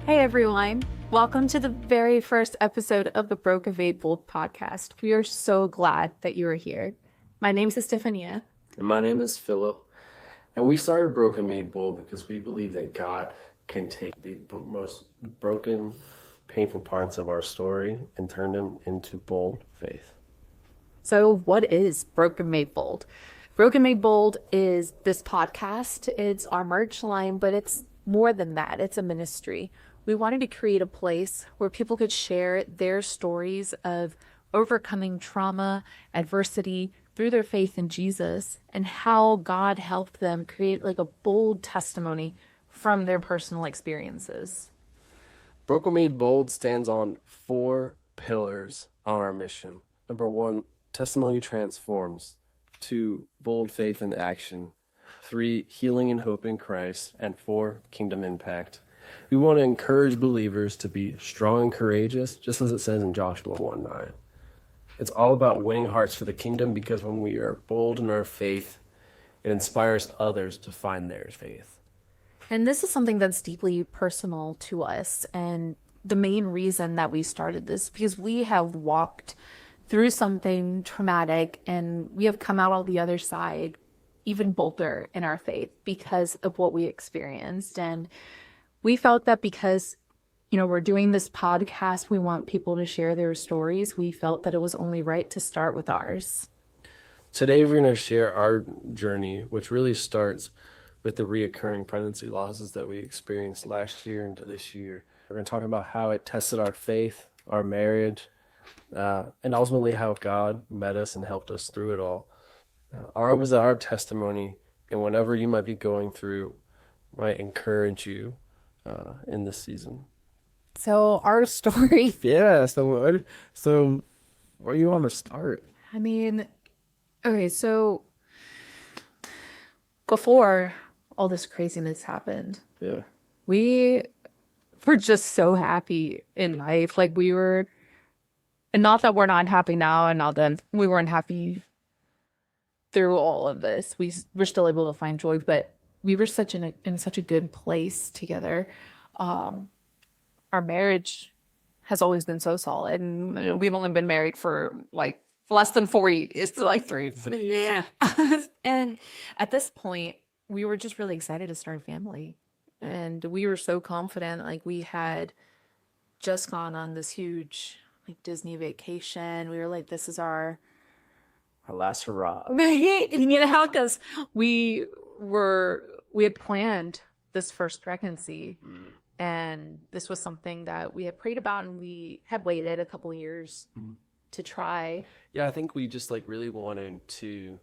Hey everyone, welcome to the very first episode of the Broken Made Bold podcast. We are so glad that you are here. My name is Estefania. And my name is Philip. And we started Broken Made Bold because we believe that God can take the most broken, painful parts of our story and turn them into bold faith. So, what is Broken Made Bold? Broken Made Bold is this podcast. It's our merch line, but it's more than that. It's a ministry. We wanted to create a place where people could share their stories of overcoming trauma, adversity through their faith in Jesus, and how God helped them create like a bold testimony from their personal experiences. Broken Made Bold stands on 4 pillars on our mission. Number 1, testimony transforms. 2, bold faith and action. 3, healing and hope in Christ. And 4, kingdom impact. We want to encourage believers to be strong and courageous, just as it says in Joshua 1:9. It's all about winning hearts for the kingdom, because when we are bold in our faith, it inspires others to find their faith. And this is something that's deeply personal to us. And the main reason that we started this, because we have walked through something traumatic and we have come out on the other side even bolder in our faith because of what we experienced. And we felt that because, we're doing this podcast, we want people to share their stories. We felt that it was only right to start with ours. Today, we're going to share our journey, which really starts with the reoccurring pregnancy losses that we experienced last year into this year. We're going to talk about how it tested our faith, our marriage, and ultimately how God met us and helped us through it all. Our testimony, and whatever you might be going through might encourage you in this season. So our story, Yeah, so where you want to start? okay, so before all this craziness happened, Yeah. we were just so happy in life. Like we were, and not that we're not happy now, and not that we weren't happy through all of this. We're still able to find joy, but we were in such a good place together. Our marriage has always been so solid, and we've only been married for like less than 4 years. It's like 3. Yeah. And at this point, we were just really excited to start a family. And we were so confident. Like we had just gone on this huge like Disney vacation. We were like, this is our last hurrah. because we had planned this first pregnancy. And this was something that we had prayed about, and we had waited a couple of years to try. Yeah, I think we just really wanted to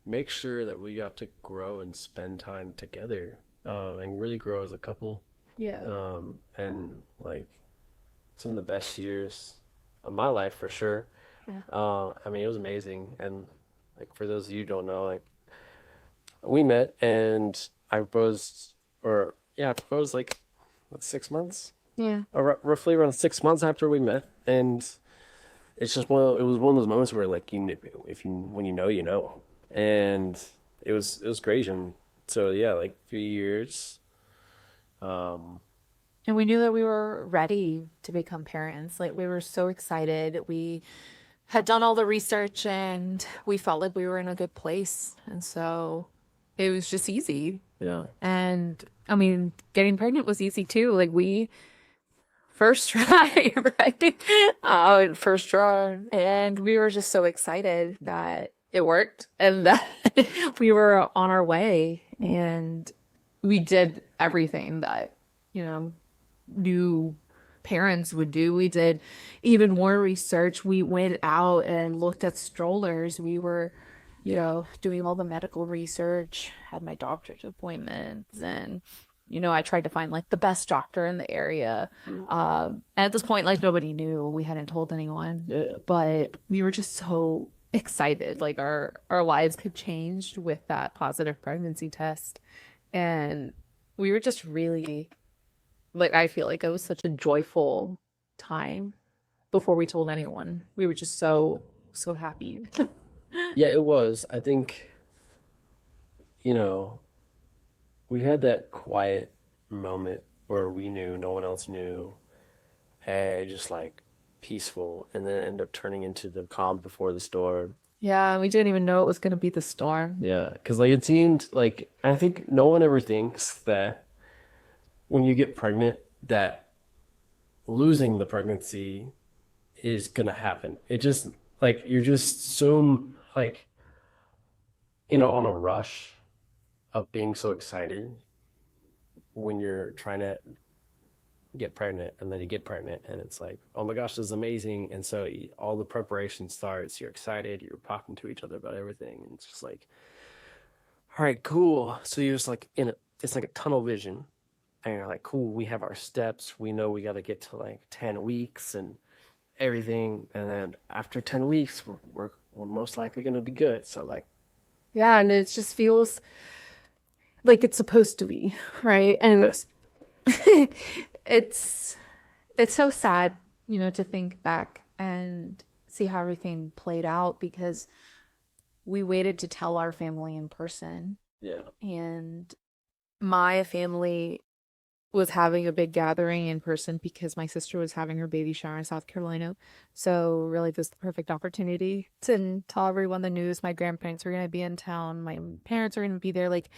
make sure that we got to grow and spend time together, and really grow as a couple. Yeah. And some of the best years of my life for sure. Yeah. It was amazing. And for those of you who don't know, we met and I proposed, I proposed 6 months. Yeah. Roughly around 6 months after we met, and it's just it was one of those moments where when you know, and it was great. And so a few years. And we knew that we were ready to become parents. Like we were so excited. We had done all the research and we felt like we were in a good place. And so it was just easy. Yeah. And getting pregnant was easy too. Like we first try, right? First try. And we were just so excited that it worked and that we were on our way, and we did everything that, new parents would do. We did even more research. We went out and looked at strollers. We were, doing all the medical research, had my doctor's appointments, and, I tried to find the best doctor in the area. And at this point, nobody knew. We hadn't told anyone. Yeah. But we were just so excited. Our lives had changed with that positive pregnancy test. And we were just really, I feel like it was such a joyful time before we told anyone. We were just so happy. Yeah, it was. I think, we had that quiet moment or we knew, no one else knew, and just like peaceful, and then end up turning into the calm before the storm. Yeah, we didn't even know it was gonna be the storm. Yeah, because like it seemed like I think no one ever thinks that when you get pregnant that losing the pregnancy is gonna happen. It just like you're just so like on a rush of being so excited when you're trying to get pregnant, and then you get pregnant and it's like, oh my gosh, this is amazing. And so all the preparation starts, you're excited, you're talking to each other about everything, and it's just like, all right, cool. So you're just like it's like a tunnel vision, and you're like, cool, we have our steps, we know we got to get to like 10 weeks and everything, and then after 10 weeks we're most likely going to be good. So like, Yeah, and it just feels like it's supposed to be, right? And it's it's so sad, to think back and see how everything played out because we waited to tell our family in person, yeah, and my family was having a big gathering in person because my sister was having her baby shower in South Carolina. So really this is the perfect opportunity to tell everyone the news. My grandparents were going to be in town. My parents were going to be there. Like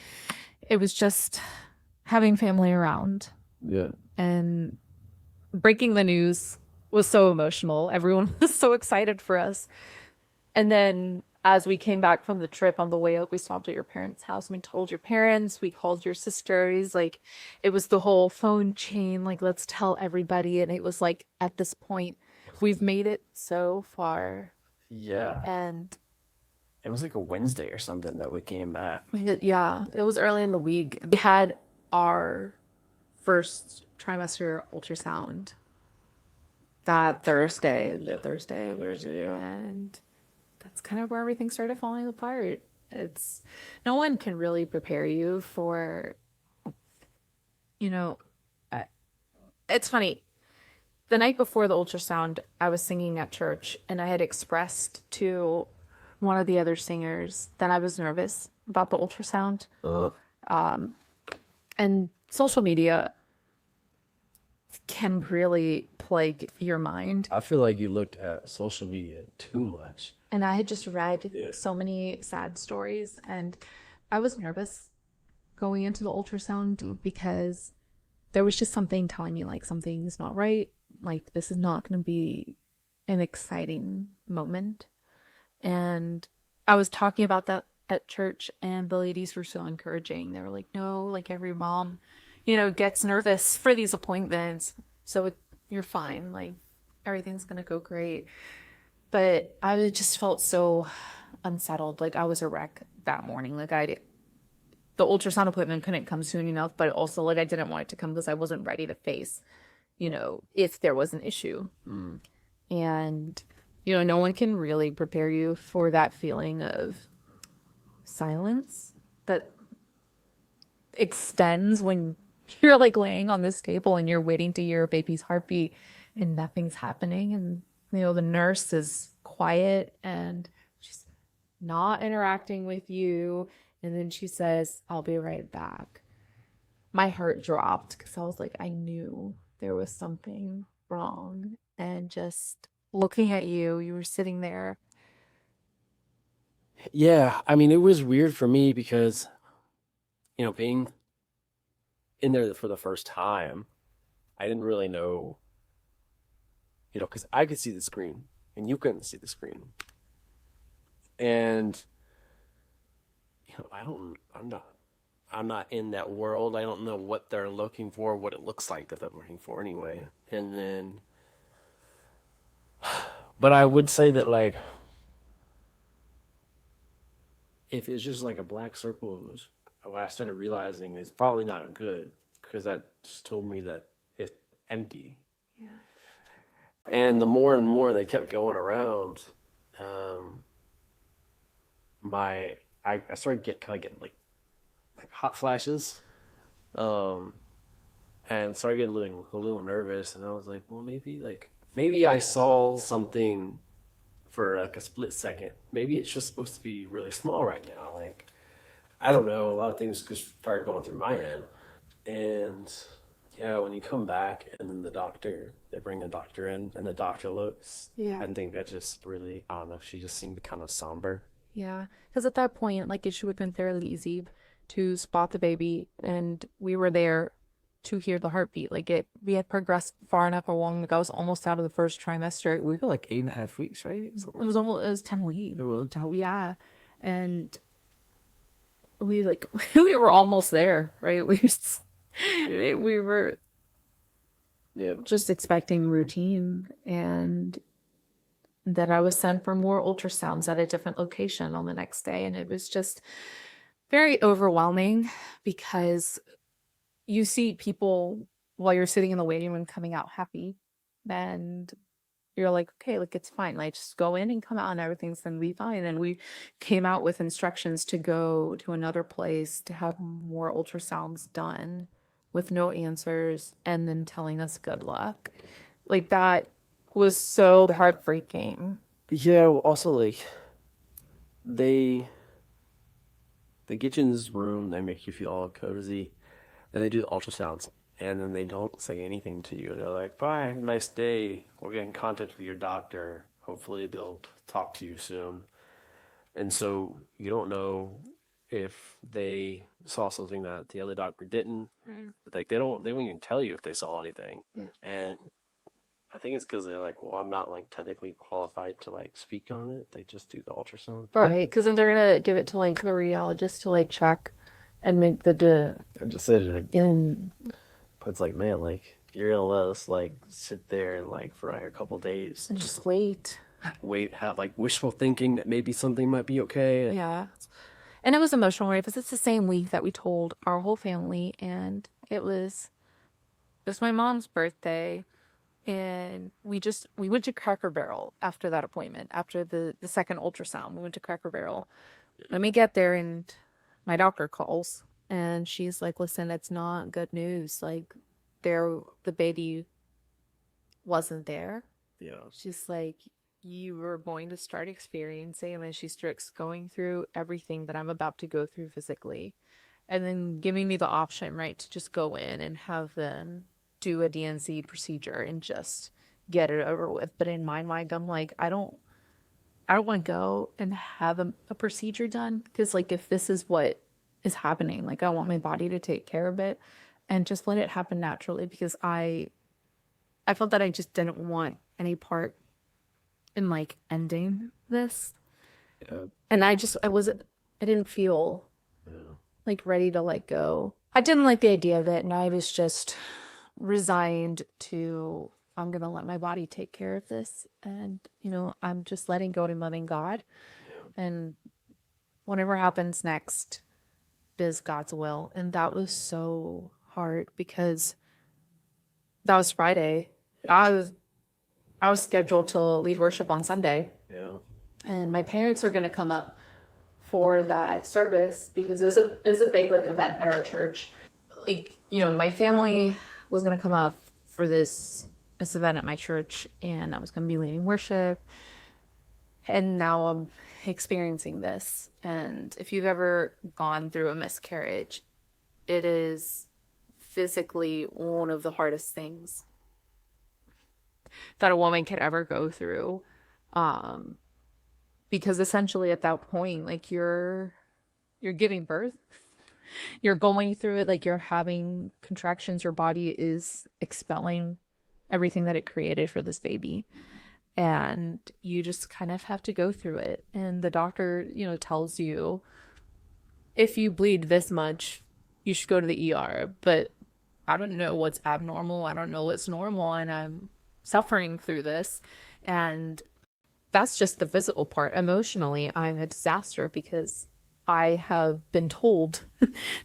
it was just having family around, Yeah. and breaking the news was so emotional. Everyone was so excited for us. And then as we came back from the trip on the way out, we stopped at your parents' house and we told your parents, we called your sisters. Like it was the whole phone chain, like let's tell everybody. And it was like at this point, we've made it so far. yeah. And It was like a Wednesday or something that we came back. yeah, it was early in the week. We had our first trimester ultrasound that Thursday, and that's kind of where everything started falling apart. It's no one can really prepare you for, you know, uh, it's funny. The night before the ultrasound, I was singing at church and I had expressed to one of the other singers that I was nervous about the ultrasound. And social media can really plague your mind. I feel like you looked at social media too much. And I had just read so many sad stories, and I was nervous going into the ultrasound because there was just something telling me like something's not right. Like this is not going to be an exciting moment. And I was talking about that at church, and the ladies were so encouraging. They were like, no, like every mom, gets nervous for these appointments. So you're fine. Like everything's going to go great. But I just felt so unsettled. Like I was a wreck that morning. Like the ultrasound appointment couldn't come soon enough, but also like I didn't want it to come because I wasn't ready to face, if there was an issue. And, no one can really prepare you for that feeling of silence that extends when you're like laying on this table and you're waiting to hear a baby's heartbeat and nothing's happening. And, the nurse is quiet and she's not interacting with you. And then she says, I'll be right back. My heart dropped because I was like, I knew there was something wrong. And just looking at you, you were sitting there. Yeah, I mean, it was weird for me because, being in there for the first time, I didn't really know, because I could see the screen and you couldn't see the screen. And, I'm not in that world. I don't know what they're looking for, what it looks like that they're looking for anyway. And then, but I would say that like, if it's just like a black circle, what I started realizing is probably not good because that just told me that it's empty. Yeah. And the more and more they kept going around, I started getting like hot flashes, and started getting a little nervous, and I was like, well, maybe I saw something for like a split second. Maybe it's just supposed to be really small right now. Like, I don't know. A lot of things just started going through my head, and Yeah, when you come back and then they bring a doctor in and the doctor looks, Yeah. I think that just really, I don't know, she just seemed kind of somber. Yeah, because at that point, like, it should have been fairly easy to spot the baby, and we were there to hear the heartbeat. Like, we had progressed far enough along. Like, I was almost out of the first trimester. We got like 8.5 weeks, right? It was 10 weeks. It was. Yeah, and we like we were almost there, right? We were just expecting routine, and that I was sent for more ultrasounds at a different location on the next day. And it was just very overwhelming because you see people while you're sitting in the waiting room coming out happy. And you're like, okay, like it's fine. Like just go in and come out and everything's gonna be fine. And we came out with instructions to go to another place to have more ultrasounds done with no answers and then telling us good luck. Like that was so heartbreaking. Yeah, also like they get you in this room, they make you feel all cozy, then they do the ultrasounds, and then they don't say anything to you. They're like, bye, have a nice day. We'll get in contact with your doctor. Hopefully they'll talk to you soon. And so you don't know if they saw something that the other doctor didn't. Like they won't even tell you if they saw anything. And I think it's because they're like, well, I'm not like technically qualified to like speak on it. They just do the ultrasound. Right, because then they're gonna give it to like the radiologist to like check and make the Decision. in. But it's like, man, like you're gonna let us like sit there and like for like a couple days, And just wait. have like wishful thinking that maybe something might be okay. Yeah. And it was emotional, right? Because it's the same week that we told our whole family, and it was my mom's birthday, and we went to Cracker Barrel after that appointment, after the second ultrasound. We went to Cracker Barrel. Let me get there, and my doctor calls, and she's like, "Listen, it's not good news. Like, the baby wasn't there." Yeah. She's like, you were going to start experiencing, and then she starts going through everything that I'm about to go through physically, and then giving me the option, right, to just go in and have them do a DNC procedure and just get it over with. But in my mind, I'm like, I don't want to go and have a procedure done, because like if this is what is happening, like I want my body to take care of it and just let it happen naturally, because I felt that I just didn't want any part in like ending this. Yeah. And I didn't feel like ready to let go. I didn't like the idea of it, and I was just resigned to, I'm gonna let my body take care of this, and I'm just letting go and letting God, and whatever happens next is God's will. And that was so hard because that was Friday. I was scheduled to lead worship on Sunday, Yeah. and my parents were going to come up for that service because it was a big like event at our church. Like, my family was going to come up for this event at my church, and I was going to be leading worship. And now I'm experiencing this. And if you've ever gone through a miscarriage, it is physically one of the hardest things that a woman could ever go through. Because essentially at that point, like you're giving birth, you're going through it, like you're having contractions, your body is expelling everything that it created for this baby. And you just kind of have to go through it. And the doctor, tells you, if you bleed this much, you should go to the ER. But I don't know what's abnormal. I don't know what's normal. And I'm suffering through this. And that's just the physical part. Emotionally, I'm a disaster because I have been told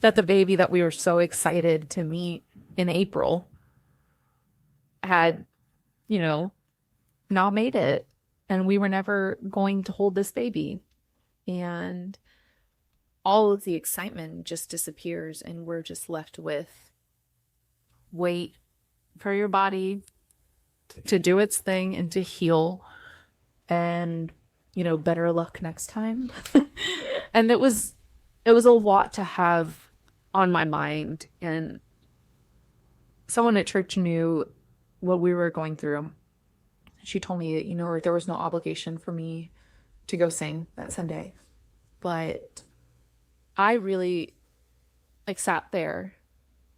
that the baby that we were so excited to meet in April had, not made it. And we were never going to hold this baby. And all of the excitement just disappears, and we're just left with wait for your body to do its thing and to heal, and better luck next time. And it was a lot to have on my mind, and someone at church knew what we were going through. She told me that, there was no obligation for me to go sing that Sunday. But I really like sat there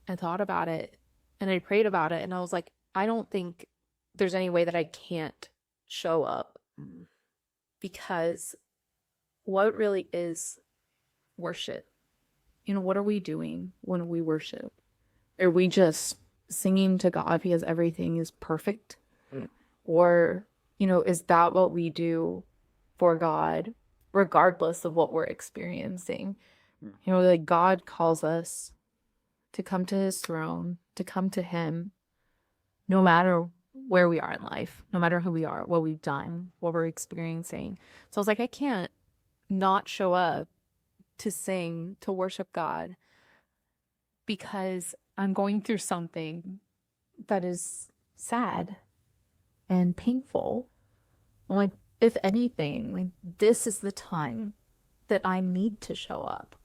and thought about it and I prayed about it and I was like, I don't think there's any way that I can't show up because what really is worship? What are we doing when we worship? Are we just singing to God because everything is perfect? Or, is that what we do for God, regardless of what we're experiencing? Like God calls us to come to his throne, to come to him, no matter where we are in life, no matter who we are, what we've done, what we're experiencing. So I was like, I can't not show up to sing, to worship God, because I'm going through something that is sad and painful. I'm like, if anything, like this is the time that I need to show up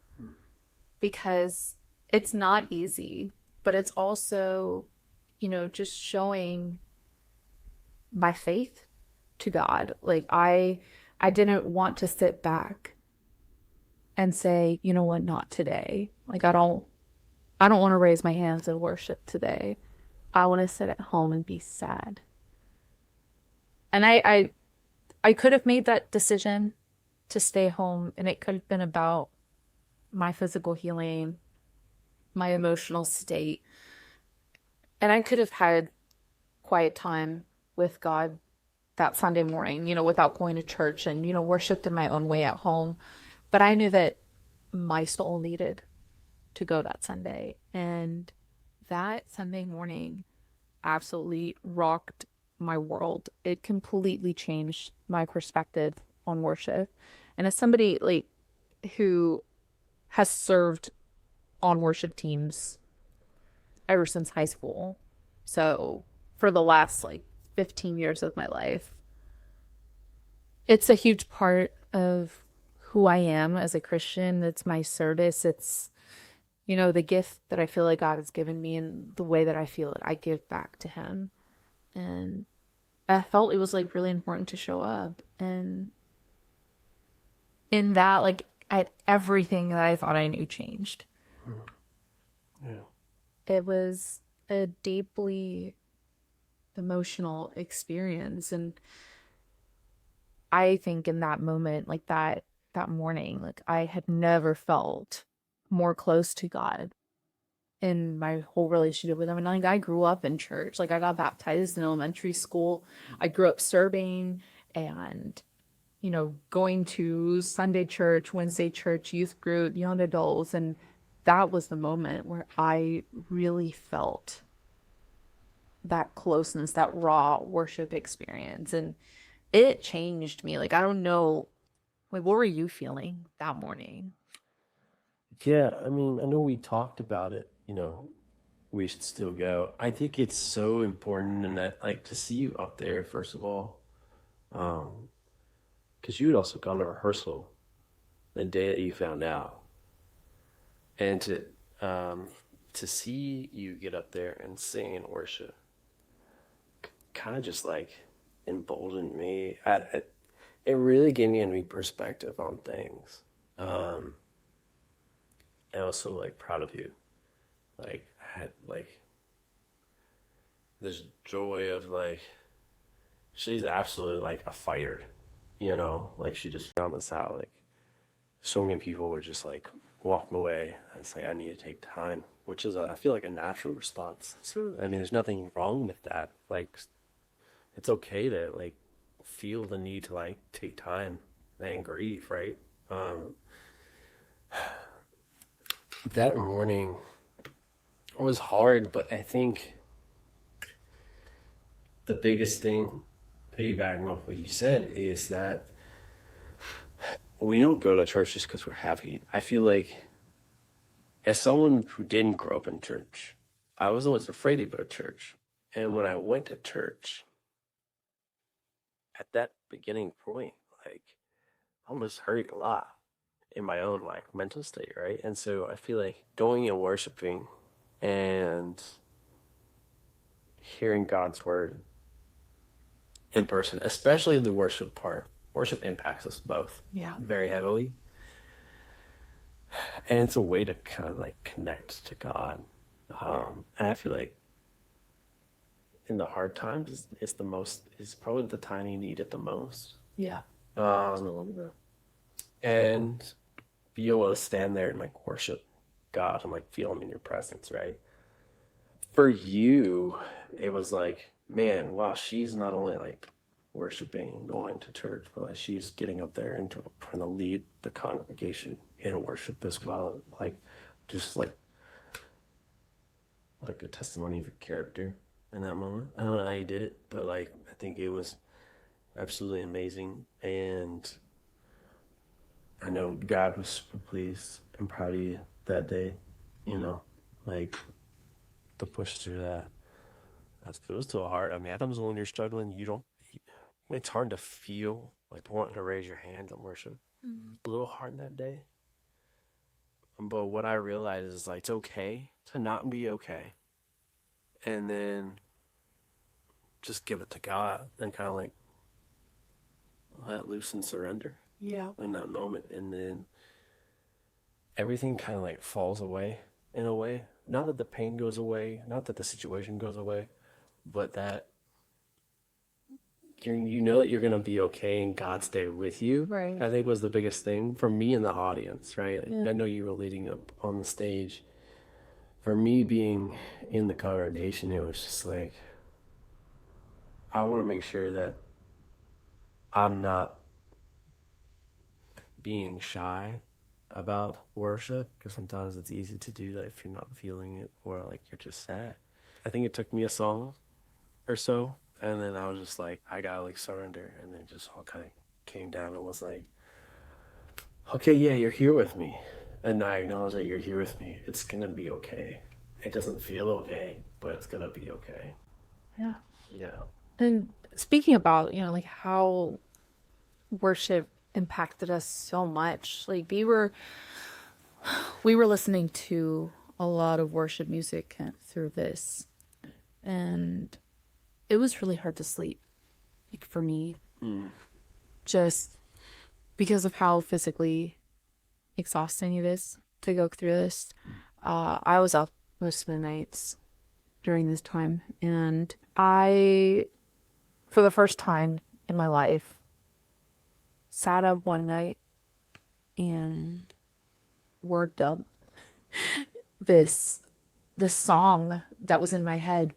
because it's not easy, but it's also, just showing my faith to God. Like I didn't want to sit back and say, you know what, not today. Like I don't want to raise my hands and worship today. I want to sit at home and be sad. And I could have made that decision to stay home, and it could have been about my physical healing, my emotional state. And I could have had quiet time with God that Sunday morning, without going to church and, worshiped in my own way at home. But I knew that my soul needed to go that Sunday. And that Sunday morning absolutely rocked my world. It completely changed my perspective on worship. And as somebody like who has served on worship teams ever since high school, so for the last 15 years of my life, it's a huge part of who I am as a Christian. It's my service. It's, the gift that I feel like God has given me and the way that I feel it, I give back to him. And I felt it was really important to show up. And in that, everything that I thought I knew changed. Yeah. It was a deeply emotional experience. And I think in that moment, that morning, I had never felt more close to God in my whole relationship with him. And I grew up in church. I got baptized in elementary school. I grew up serving and, going to Sunday church, Wednesday church, youth group, young adults. And that was the moment where I really felt that closeness, that raw worship experience. And it changed me. I don't know, what were you feeling that morning? Yeah, I mean, I know we talked about it, we should still go. I think it's so important and that to see you up there, first of all, because you had also gone to rehearsal the day that you found out. And to see you get up there and sing and worship kind of just emboldened me. It really gave me a new perspective on things. And also proud of you. I had this joy of she's absolutely a fighter, she just found this out. So many people would just walk away and say, I need to take time, which is I feel a natural response. So, I mean, there's nothing wrong with that. It's okay to feel the need to take time and grieve, right? That morning was hard, but I think the biggest thing, piggybacking off what you said, is that we don't go to church just because we're happy. I feel as someone who didn't grow up in church, I was always afraid to go to church. And when I went to church, at that beginning point, I almost hurt a lot in my own mental state, right? And so I feel going and worshiping and hearing God's word in person, especially the worship part. Worship impacts us both Yeah. very heavily. And it's a way to kind of like connect to God. And I feel like in the hard times, it's probably the time you need it the most. Yeah. And be able to stand there and like worship God and like feel Him in your presence, right? For you, it was like, man, wow, she's not only like worshiping and going to church, but like she's getting up there and trying to lead the congregation in worship as well. Like, just like a testimony of your character in that moment. I don't know how you did it, but like I think it was absolutely amazing, and I know God was super pleased and proud of you that day. You know, like to push through that. It was so hard. I mean, at times when you're struggling, you don't. It's hard to feel like wanting to raise your hands and worship. A little hard that day. But what I realized is like it's okay to not be okay, and then just give it to God and kind of like let loose and surrender. Yeah. In that moment, and then everything kind of like falls away in a way. Not that the pain goes away, not that the situation goes away, but that you know that you're gonna be okay and God's there with you. Right. I think was the biggest thing for me in the audience, right? Yeah. I know you were leading up on the stage. For me being in the congregation, it was just like I want to make sure that I'm not being shy about worship, because sometimes it's easy to do that if you're not feeling it or like you're just sad. I think it took me a song or so, and then I was just like, I gotta like surrender, and then just all kind of came down and was like, okay, yeah, you're here with me, and I acknowledge that you're here with me. It's gonna be okay. It doesn't feel okay, but it's gonna be okay. Yeah. Yeah. And speaking about, like how worship impacted us so much. Like we were listening to a lot of worship music through this, and it was really hard to sleep, like for me, just because of how physically exhausting it is to go through this. I was up most of the nights during this time, and I, for the first time in my life, sat up one night and worked up this song that was in my head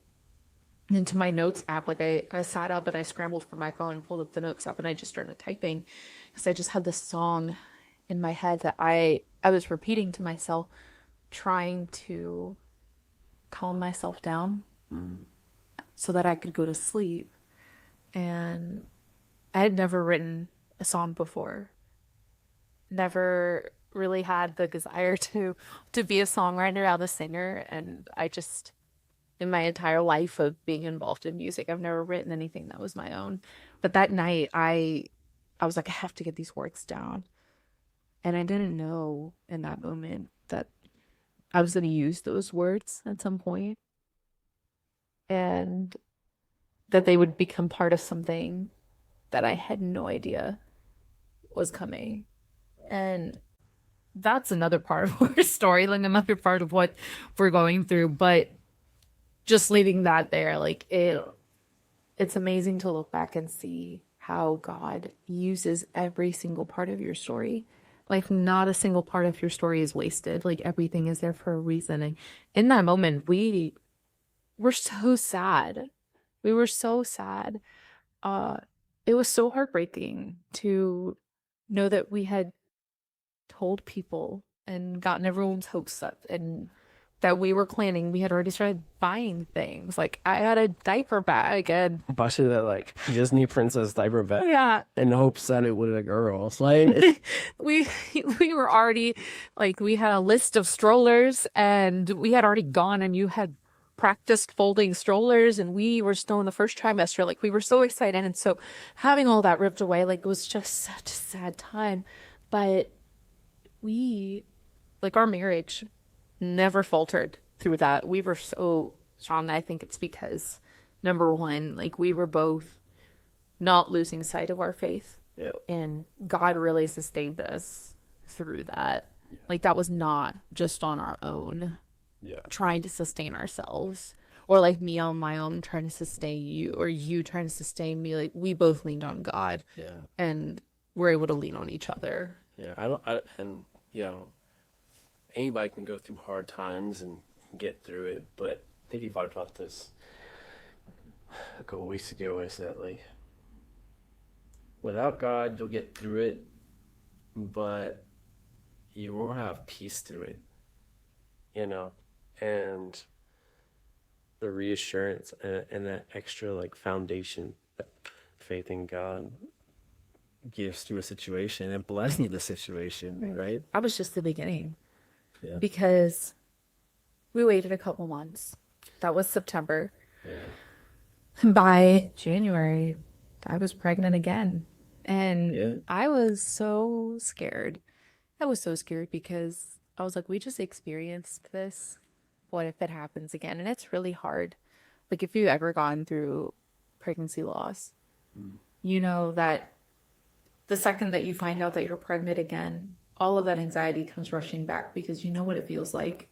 into my notes app. Like I sat up and I scrambled for my phone and pulled up the notes app, and I just started typing because I just had this song in my head that I was repeating to myself, trying to calm myself down so that I could go to sleep. And I had never written a song before. Never really had the desire to be a songwriter or a singer, and I just, in my entire life of being involved in music, I've never written anything that was my own. But that night I was like, I have to get these words down. And I didn't know in that moment that I was going to use those words at some point, and that they would become part of something that I had no idea was coming. And that's another part of our story, like another part of what we're going through. But just leaving that there, like it's amazing to look back and see how God uses every single part of your story. Like not a single part of your story is wasted. Like everything is there for a reason. And in that moment, we were so sad. We were so sad. It was so heartbreaking to know that we had told people and gotten everyone's hopes up, and that we were planning. We had already started buying things. Like I had a diaper bag, and Busted that like Disney princess diaper bag. yeah, In hopes that it would a girl. It's like we were already, like, we had a list of strollers, and we had already gone, and you had practiced folding strollers, and we were still in the first trimester. Like we were so excited, and so having all that ripped away, like, it was just such a sad time. But we, like, our marriage never faltered through that. We were so strong. I think it's because number one, like we were both not losing sight of our faith. Yeah. And God really sustained us through that. Like that was not just on our own, Yeah. trying to sustain ourselves. Or like me on my own trying to sustain you, or you trying to sustain me. Like we both leaned on God Yeah. and we're able to lean on each other. Yeah. And you know, anybody can go through hard times and get through it, but I think you talked about this a couple weeks ago. Is that like without God, you'll get through it, but you won't have peace through it, you know, and the reassurance and that extra like foundation that faith in God gives through a situation and blessing the situation, right? That was just the beginning Yeah. because we waited a couple months. That was September. By January, I was pregnant again. And Yeah. I was so scared. I was so scared because I was like, we just experienced this. What if it happens again? And it's really hard. Like, if you've ever gone through pregnancy loss, you know that the second that you find out that you're pregnant again, all of that anxiety comes rushing back because you know what it feels like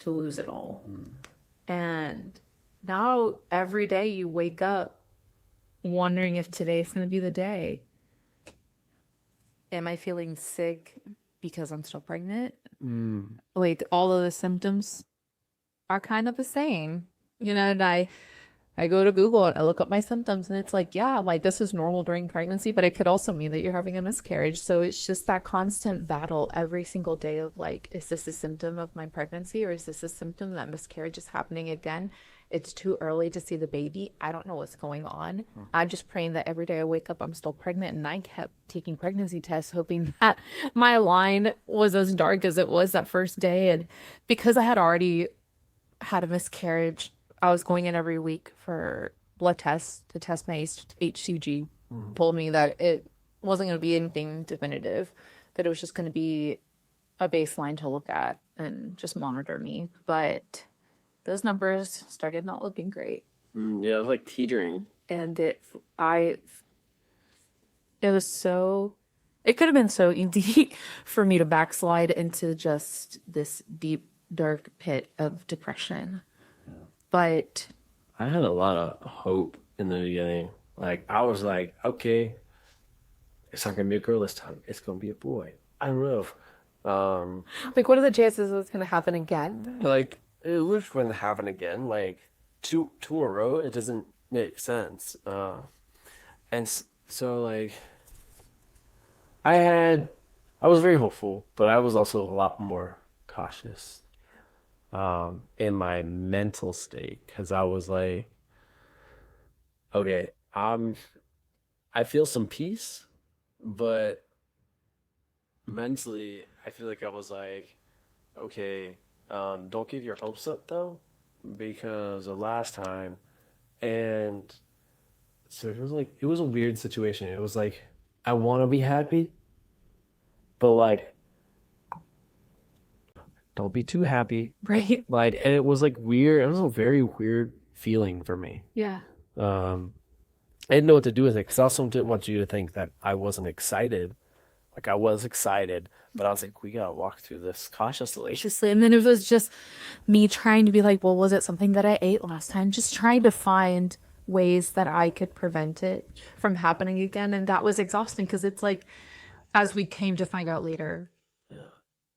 to lose it all. And now every day you wake up wondering if today's going to be the day. Am I feeling sick because I'm still pregnant? Like all of the symptoms are kind of the same, you know, and I go to Google and I look up my symptoms and it's like, yeah, like this is normal during pregnancy, but it could also mean that you're having a miscarriage. So it's just that constant battle every single day of like, is this a symptom of my pregnancy or is this a symptom that miscarriage is happening again? It's too early to see the baby. I don't know what's going on. I'm just praying that every day I wake up, I'm still pregnant. And I kept taking pregnancy tests, hoping that my line was as dark as it was that first day. And because I had already had a miscarriage, I was going in every week for blood tests to test my HCG. Told me that it wasn't going to be anything definitive, that it was just going to be a baseline to look at and just monitor me. But those numbers started not looking great. Yeah, it was like teetering. And it was so, it could have been so easy for me to backslide into just this deep, dark pit of depression. But I had a lot of hope in the beginning. Like I was like, okay, it's not gonna be a girl this time. It's gonna be a boy. I don't know. like, what are the chances it's going to happen again? Like it was going to happen again. Like two in a row, it doesn't make sense. So like, I was very hopeful, but I was also a lot more cautious in my mental state because I was like, okay, I feel some peace, but mentally, I feel like I was like, okay, don't give your hopes up though, because the last time, and so it was a weird situation. It was like, I want to be happy, but like, don't be too happy. Right? Like, and it was like weird. It was a very weird feeling for me. Yeah. I didn't know what to do with it because I also didn't want you to think that I wasn't excited. Like I was excited, but I was like, we gotta walk through this cautiously. And then it was just me trying to be like, well, was it something that I ate last time? Just trying to find ways that I could prevent it from happening again. And that was exhausting because it's like, as we came to find out later,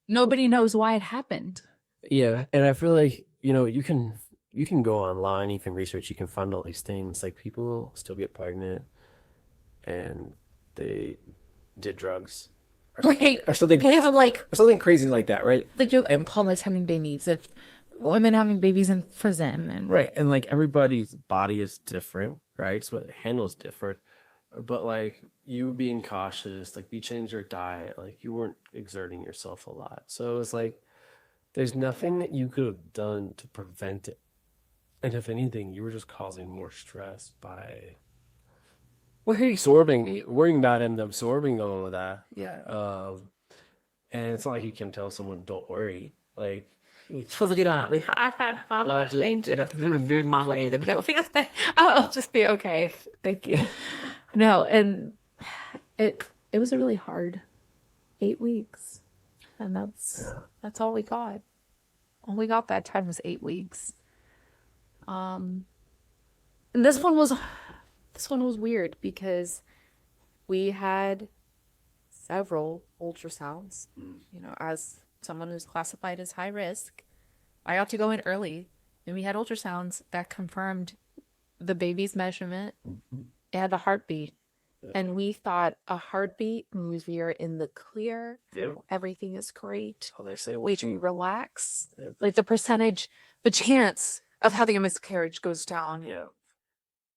nobody knows why it happened. Yeah, and I feel like you can go online, you can research, you can find all these things. Like people still get pregnant, and they did drugs Right. or something, They have like or something crazy like that, right? joke and Paula's having babies, if women having babies in prison and Right, and like everybody's body is different, right? So it handles different. But like you being cautious, like you changed your diet, like you weren't exerting yourself a lot. So it was like there's nothing that you could have done to prevent it. And if anything, you were just causing more stress by worrying about and absorbing all of that. yeah. And it's not like you can tell someone, don't worry. Like I'll just be okay. Thank you. No, and it was a really hard 8 weeks. And that's all we got. All we got that time was 8 weeks. And this one was weird because we had several ultrasounds. As someone who's classified as high risk, I got to go in early, and we had ultrasounds that confirmed the baby's measurement and a heartbeat. And we thought a heartbeat means we are in the clear. Yeah. Everything is great. Oh, they say We can relax. Like the chance of having a miscarriage goes down yeah.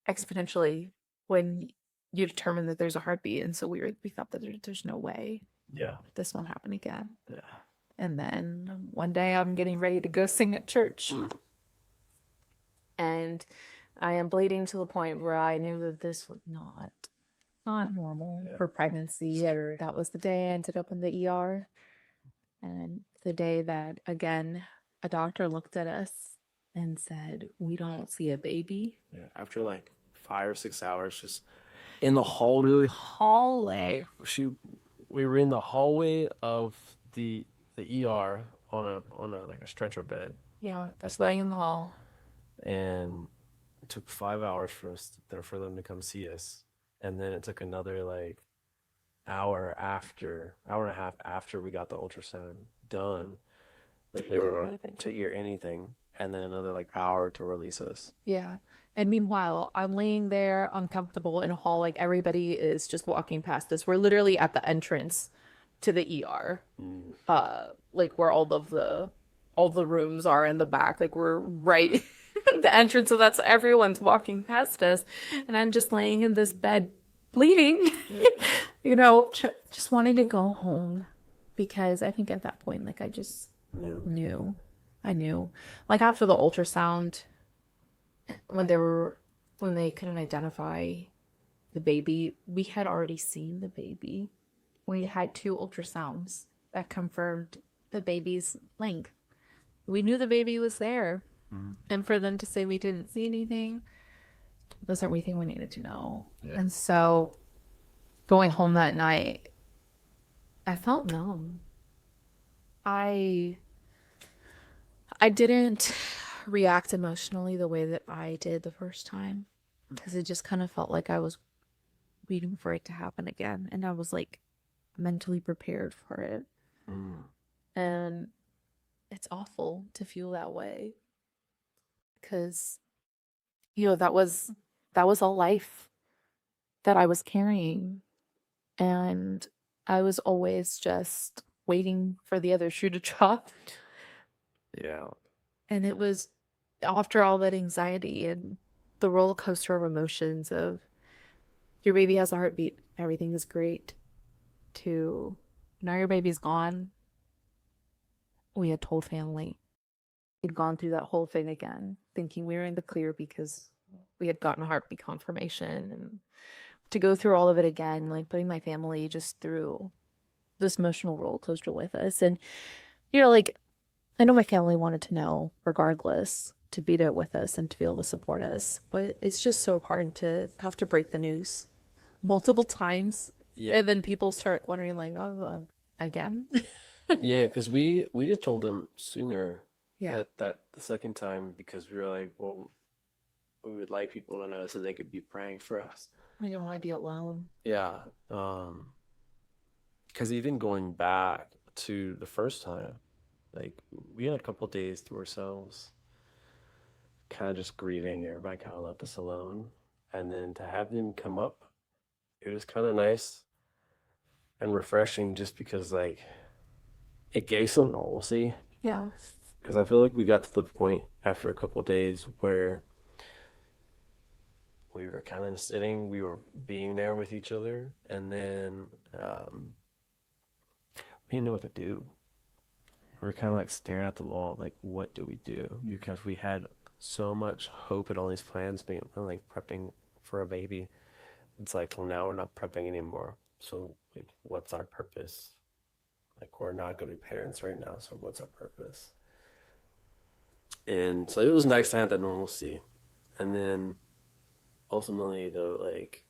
exponentially when you determine that there's a heartbeat. And so we thought that there's no way Yeah. this won't happen again. Yeah. And then one day I'm getting ready to go sing at church. And I am bleeding to the point where I knew that this was not normal for pregnancy. That was the day I ended up in the ER. And the day that, again, a doctor looked at us and said, "We don't see a baby." Yeah. After like 5 or 6 hours, just in the hallway. We were in the hallway of the ER on a like a stretcher bed, Yeah, that's laying in the hall. and it took 5 hours for them to come see us, and then it took another like hour and a half after we got the ultrasound done, like they were to hear anything, and then another like hour to release us. Yeah. And meanwhile, I'm laying there uncomfortable in a hall, like everybody is just walking past us. We're literally at the entrance to the ER. Like where all the rooms are in the back. Like we're right at the entrance, so that's everyone's walking past us. And I'm just laying in this bed bleeding. Just wanting to go home. Because I think at that point, like I just knew. I knew. Like after the ultrasound, when they couldn't identify the baby, we had already seen the baby. We had 2 ultrasounds that confirmed the baby's length. We knew the baby was there. And for them to say we didn't see anything, that's everything we needed to know. Yeah. And so going home that night, I felt numb. I didn't react emotionally the way that I did the first time, because it just kind of felt like I was waiting for it to happen again, and I was like mentally prepared for it. And it's awful to feel that way, because that was a life that I was carrying, and I was always just waiting for the other shoe to drop. Yeah. And it was after all that anxiety and the roller coaster of emotions of your baby has a heartbeat, everything is great, to now your baby's gone. We had told family. We'd gone through that whole thing again, thinking we were in the clear because we had gotten a heartbeat confirmation. And to go through all of it again, like putting my family just through this emotional roller coaster with us. And, like, I know my family wanted to know, regardless, to be there with us and to be able to support us. But it's just so hard to have to break the news multiple times. Yeah. And then people start wondering, like, oh, again? Yeah, because we just told them sooner. Yeah. That the second time, because we were like, well, we would like people to know so they could be praying for us. I don't want to be alone. Yeah. Because even going back to the first time, like we had a couple days to ourselves, kind of just grieving. Everybody kind of left us alone, and then to have them come up, it was kind of nice and refreshing, just because like it gave some normalcy. Yeah. Because I feel like we got to the point after a couple of days where we were kind of sitting, we were being there with each other, and then we didn't know what to do. We were kind of like staring at the wall, like, what do we do? Because we had so much hope in all these plans, being like prepping for a baby. It's like, well, now we're not prepping anymore. So, like, what's our purpose? Like, we're not going to be parents right now, so what's our purpose? And so it was nice to have that normalcy. And then ultimately, though, like,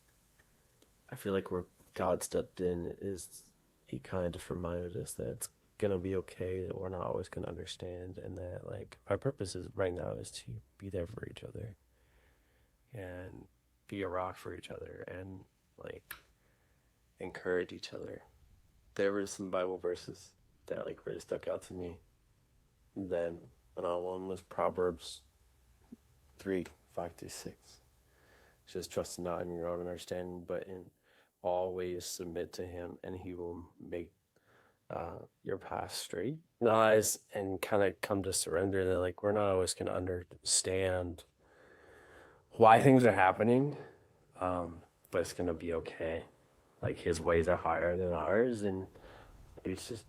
I feel like where God stepped in is he kind of reminded us that it's gonna be okay, that we're not always gonna understand, and that like our purpose is right now is to be there for each other and be a rock for each other and like encourage each other. There were some Bible verses that like really stuck out to me then, and one was Proverbs 3:5-6. Just trust not in your own understanding, but in all ways submit to him, and he will make your path straight. Realize and kind of come to surrender that like we're not always going to understand why things are happening, but it's going to be okay. Like his ways are higher than ours, and it's just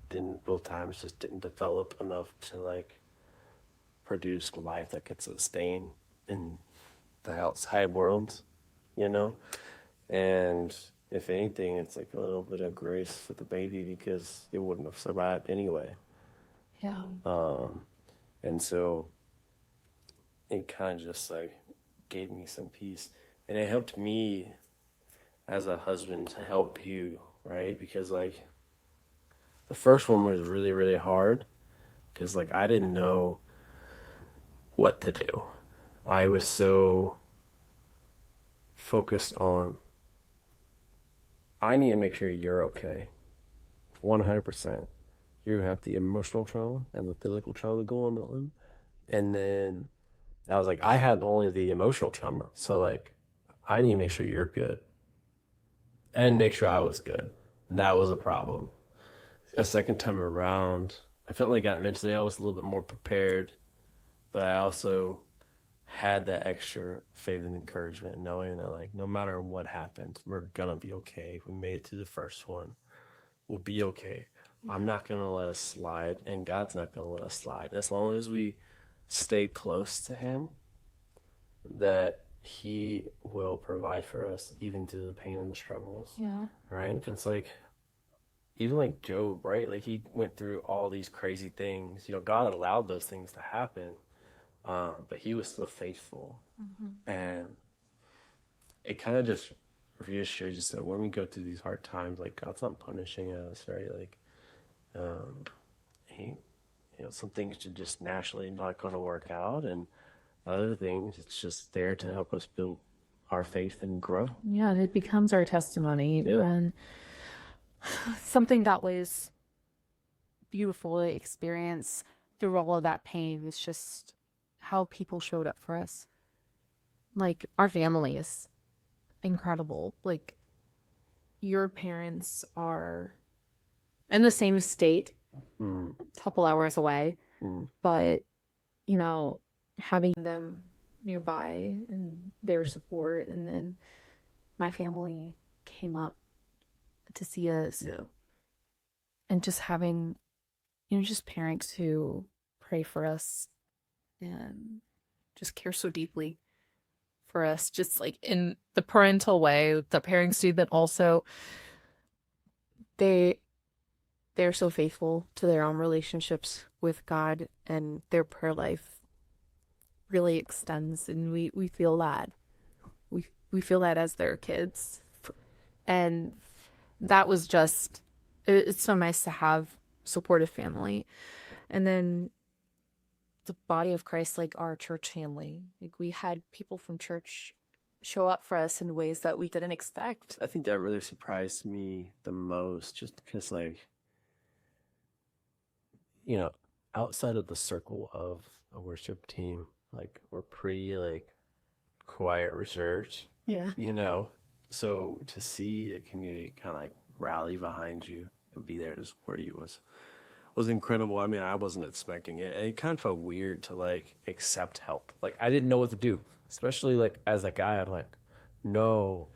didn't both times just didn't develop enough to like produce life that could sustain in the outside world, you know? And if anything, it's like a little bit of grace for the baby because it wouldn't have survived anyway. Yeah. And so it kind of just like gave me some peace. And it helped me as a husband to help you, right? Because like the first one was really, really hard because like I didn't know what to do. I was so focused on I need to make sure you're okay. 100%. You have the emotional trauma and the physical trauma going on. And then I was like, I had only the emotional trauma. So, like, I need to make sure you're good and make sure I was good. That was a problem. A second time around, I felt like mentally I was a little bit more prepared, but I also had that extra faith and encouragement, knowing that, like, no matter what happens, we're gonna be okay. We made it to the first one. We'll be okay. I'm not gonna let us slide, and God's not gonna let us slide. As long as we stay close to Him, that He will provide for us, even through the pain and the struggles. Yeah. Right? It's like, even like Job, right? Like he went through all these crazy things. You know, God allowed those things to happen, but he was still faithful. And it kind of just reassures us that when we go through these hard times, like God's not punishing us, right? Like, he, some things are just naturally not going to work out, and other things, it's just there to help us build our faith and grow. Yeah, and it becomes our testimony. Yeah. And something that was beautiful to experience through all of that pain is just how people showed up for us. Like, our family is incredible. Like, your parents are in the same state, a couple hours away, but, having them nearby and their support, and then my family came up to see us. Yeah. And just having, just parents who pray for us and just care so deeply for us, just like in the parental way the parents do, but also they're so faithful to their own relationships with God, and their prayer life really extends, and we feel that. We feel that as their kids. And that was just, it's so nice to have supportive family. And then the body of Christ, like our church family, like we had people from church show up for us in ways that we didn't expect. I think that really surprised me the most, just because, like, outside of the circle of a worship team, like, we're pretty, like, quiet, reserved, Yeah. So to see a community kind of, like, rally behind you and be there to support you was incredible. I mean, I wasn't expecting it. And it kind of felt weird to, like, accept help. Like, I didn't know what to do, especially, like, as a guy. I'm like, no,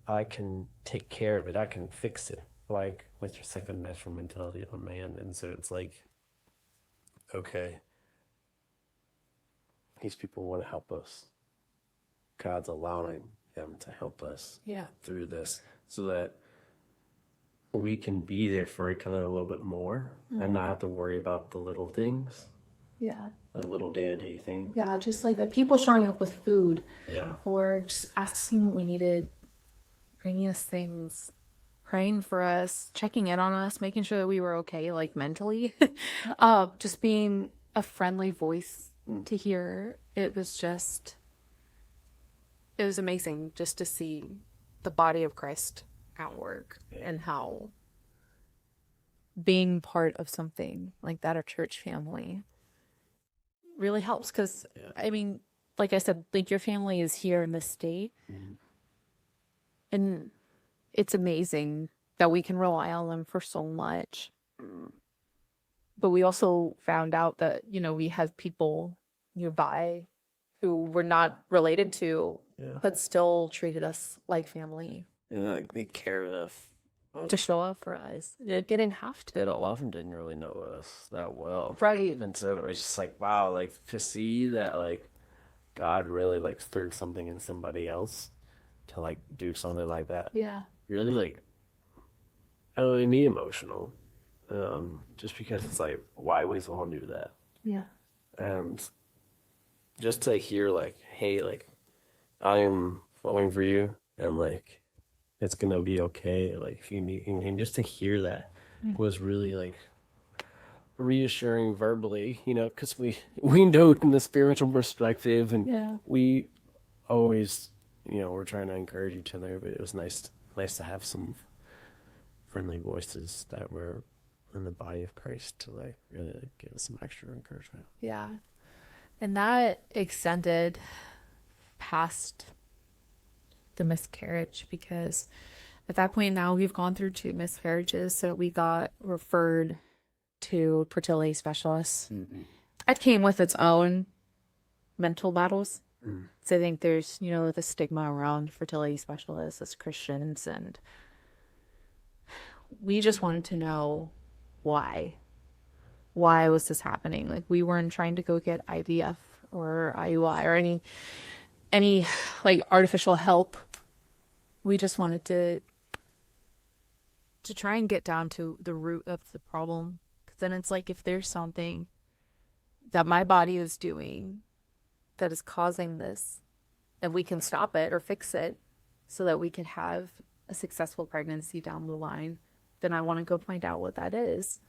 I can take care of it. I can fix it. Like, with your second natural mentality of a man. And so it's like, okay, these people want to help us. God's allowing them to help us through this so that we can be there for each other a little bit more and not have to worry about the little things. Yeah. Like little day-to-day thing. Yeah, just like the people showing up with food Yeah. or just asking what we needed, bringing us things, praying for us, checking in on us, making sure that we were okay, like mentally. Just being a friendly voice to hear. It was amazing just to see the body of Christ at work and how being part of something like that, a church family, really helps. Because, I mean, like I said, like your family is here in the state, and it's amazing that we can rely on them for so much. But we also found out that, we have people nearby who we're not related to, but still treated us like family And like they care enough. to show up for us. It didn't have to. They don't often didn't really know us that well. Right. And so it was just like, wow, like to see that like God really like stirred something in somebody else to like do something like that. Yeah. Really like it made me emotional. Just because it's like, why would someone do that? Yeah. And just to hear like, hey, like I'm falling for you and like it's gonna be okay. Like if you need, and just to hear that was really like reassuring verbally, because we know from the spiritual perspective, and we always, we're trying to encourage each other. But it was nice to have some friendly voices that were in the body of Christ to like really like, give us some extra encouragement. Yeah. And that extended past the miscarriage, because at that point now we've gone through 2 miscarriages, so we got referred to fertility specialists. It came with its own mental battles. So I think there's, the stigma around fertility specialists as Christians, and we just wanted to know why. Why was this happening? Like, we weren't trying to go get IVF or IUI or any like artificial help. We just wanted to try and get down to the root of the problem. Because then it's like, if there's something that my body is doing that is causing this, and we can stop it or fix it so that we can have a successful pregnancy down the line, then I want to go find out what that is.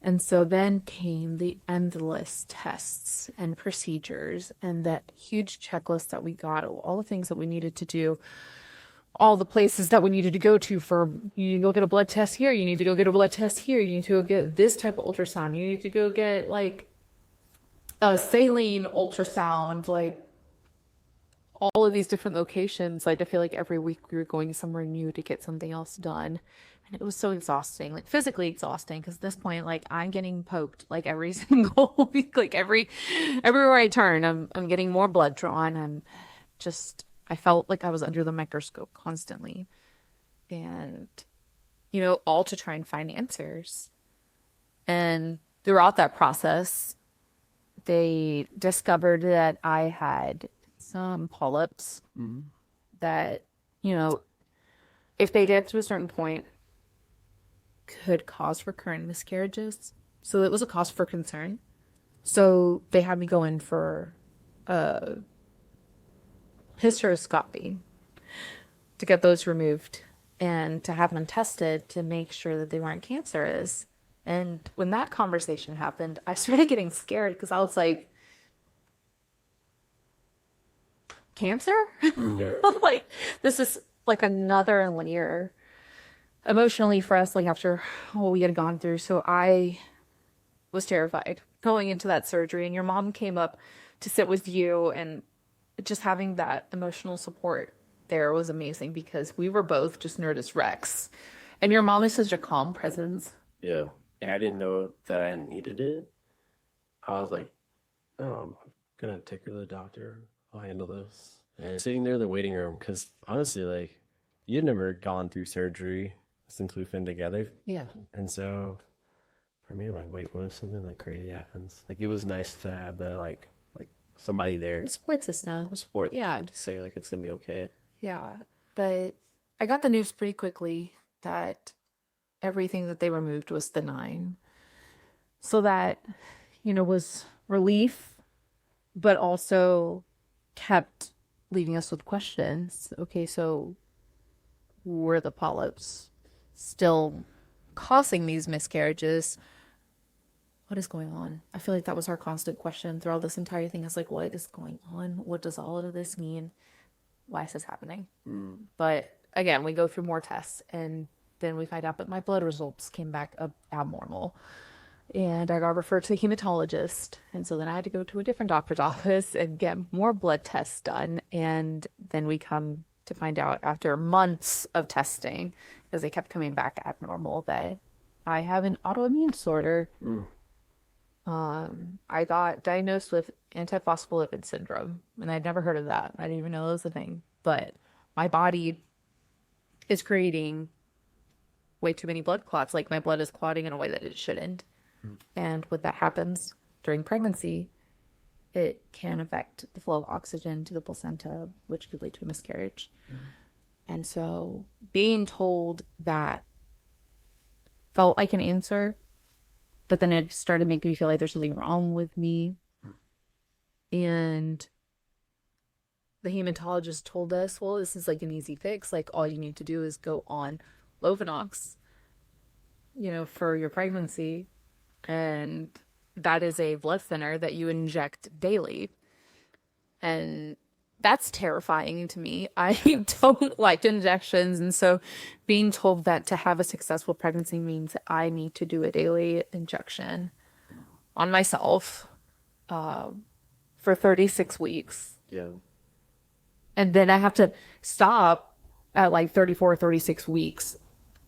And so then came the endless tests and procedures and that huge checklist that we got, all the things that we needed to do, all the places that we needed to go to for, you need to go get a blood test here, you need to go get a blood test here, you need to go get this type of ultrasound, you need to go get like a saline ultrasound, like all of these different locations. Like, I feel like every week we were going somewhere new to get something else done. And it was so exhausting, like physically exhausting, because at this point, like, I'm getting poked like every single week, like everywhere I turn, I'm getting more blood drawn. I felt like I was under the microscope constantly. And, all to try and find answers. And throughout that process, they discovered that I had some polyps that, if they get to a certain point, could cause recurrent miscarriages. So it was a cause for concern. So they had me go in for a hysteroscopy to get those removed and to have them tested to make sure that they weren't cancerous. And when that conversation happened, I started getting scared because I was like, cancer? Like, this is like another layer emotionally for us, like after what we had gone through. So I was terrified going into that surgery, and your mom came up to sit with you, and just having that emotional support there was amazing, because we were both just nervous wrecks. And your mom is such a calm presence. Yeah. And I didn't know that I needed it. I was like, oh, I'm gonna take her to the doctor. I'll handle this. And sitting there in the waiting room, because honestly, like, you'd never gone through surgery since we've been together. Yeah. And so for me, like, wait, what if something like crazy happens? Like, it was nice to have the like somebody there. Support system. Support. Yeah. To say like it's gonna be okay. Yeah. But I got the news pretty quickly that everything that they removed was benign. So that, was relief, but also kept leaving us with questions. Okay, so were the polyps still causing these miscarriages? What is going on? I feel like that was our constant question throughout this entire thing. Is like, what is going on? What does all of this mean? Why is this happening? But again, we go through more tests, and then we find out that my blood results came back abnormal. And I got referred to the hematologist. And so then I had to go to a different doctor's office and get more blood tests done. And then we come to find out after months of testing, because they kept coming back abnormal, that I have an autoimmune disorder. I got diagnosed with antiphospholipid syndrome, and I'd never heard of that. I didn't even know it was a thing. But my body is creating way too many blood clots. Like my blood is clotting in a way that it shouldn't. And when that happens during pregnancy, it can affect the flow of oxygen to the placenta, which could lead to a miscarriage. And so being told that felt like an answer, but then it started making me feel like there's something wrong with me. And the hematologist told us, well, this is like an easy fix. Like all you need to do is go on Lovenox, for your pregnancy. And that is a blood thinner that you inject daily. And that's terrifying to me. I don't like injections. And so being told that to have a successful pregnancy means that I need to do a daily injection on myself for 36 weeks. Yeah. And then I have to stop at like 34, 36 weeks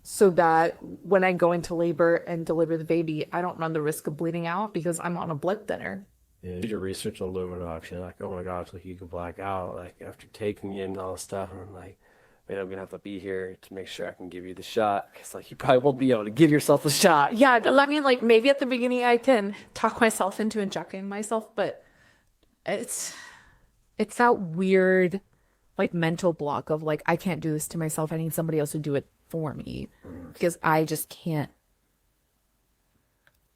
so that when I go into labor and deliver the baby, I don't run the risk of bleeding out because I'm on a blood thinner. Yeah, you do your research on Luminox, you're like, oh my gosh, like you can black out, like after taking it and all this stuff, and I'm like, man, I'm gonna have to be here to make sure I can give you the shot, because like you probably won't be able to give yourself the shot. Yeah, I mean, like maybe at the beginning I can talk myself into injecting myself, but it's that weird like mental block of like I can't do this to myself. I need somebody else to do it for me because I just can't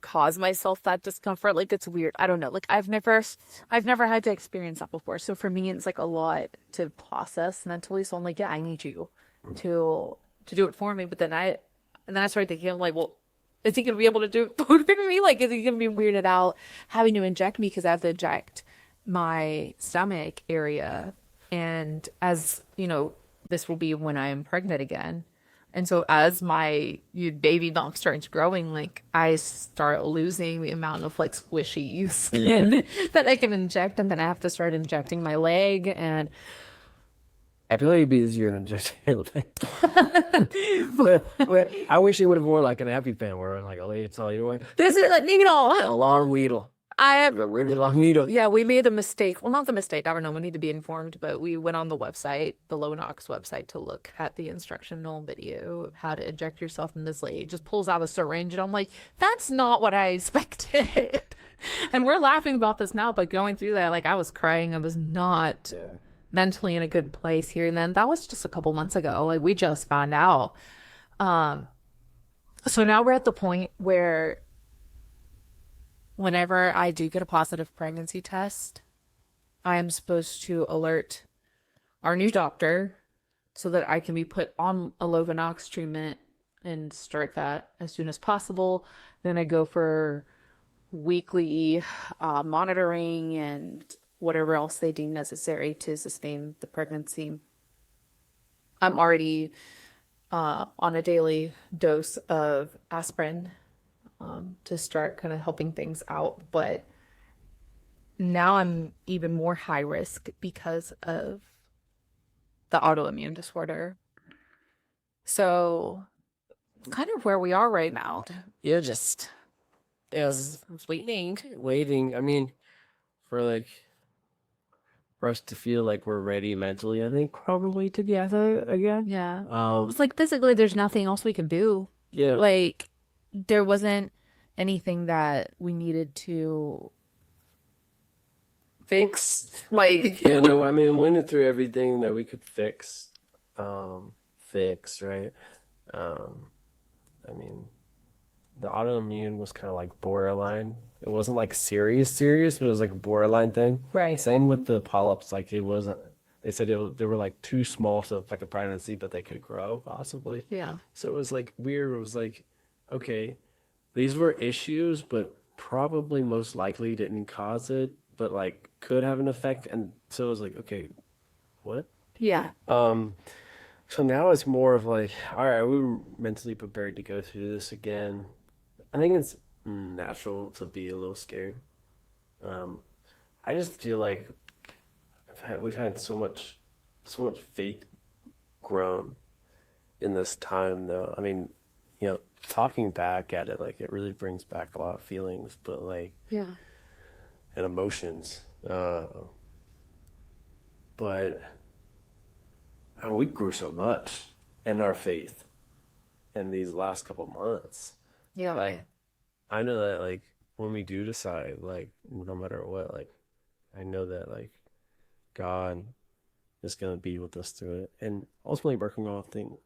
cause myself that discomfort. Like it's weird. I don't know. Like I've never had to experience that before. So for me it's like a lot to process mentally. So I'm like, yeah, I need you to do it for me. But then I started thinking, I'm like, well, is he gonna be able to do it for me? Like, is he gonna be weirded out having to inject me because I have to inject my stomach area? And as you know, this will be when I'm pregnant again. And so as my baby bump starts growing, like I start losing the amount of like squishy skin that I can inject, and then I have to start injecting my leg. And I feel like it'd be easier than just but I wish it would have worn like an EpiPen where like a lady tell you what. this is like A long needle. I have A really long needle. Yeah, we made a mistake. Well, not the mistake. I don't know. We need to be informed, but we went on the website, the Lovenox website, to look at the instructional video of how to inject yourself in this lady. It just pulls out a syringe, and I'm like, that's not what I expected. And we're laughing about this now, but going through that, like I was crying. I was not mentally in a good place here. And then that was just a couple months ago. Like we just found out. So now we're at the point where whenever I do get a positive pregnancy test, I am supposed to alert our new doctor so that I can be put on a Lovenox treatment and start that as soon as possible. Then I go for weekly monitoring and whatever else they deem necessary to sustain the pregnancy. I'm already on a daily dose of aspirin to start kind of helping things out. But now I'm even more high risk because of the autoimmune disorder. So kind of where we are right now. You're just waiting. I mean, for us to feel like we're ready mentally, I think probably together again. Yeah. It's like physically there's nothing else we can do. Yeah. Like there wasn't anything that we needed to fix. Like Yeah, no, I mean, went through everything that we could fix, right? I mean, the autoimmune was kind of like borderline, It wasn't like serious, but it was like a borderline thing. Right. Same with the polyps. Like it wasn't. They said they were like too small to affect the pregnancy, but they could grow possibly. Yeah. So it was like weird. It was like, okay, these were issues, but probably most likely didn't cause it, but like could have an effect. And so it was like, okay, what? Yeah. So now it's more of like, all right, we were mentally prepared to go through this again. I think it's natural to be a little scared. Um, I just feel like we've had so much faith grown in this time, though. I mean, talking back at it, like it really brings back a lot of feelings, but like Yeah. and emotions. But I mean, we grew so much in our faith in these last couple months. Yeah. Like I know that like when we do decide, like no matter what, like I know that like God is gonna be with us through it, and ultimately working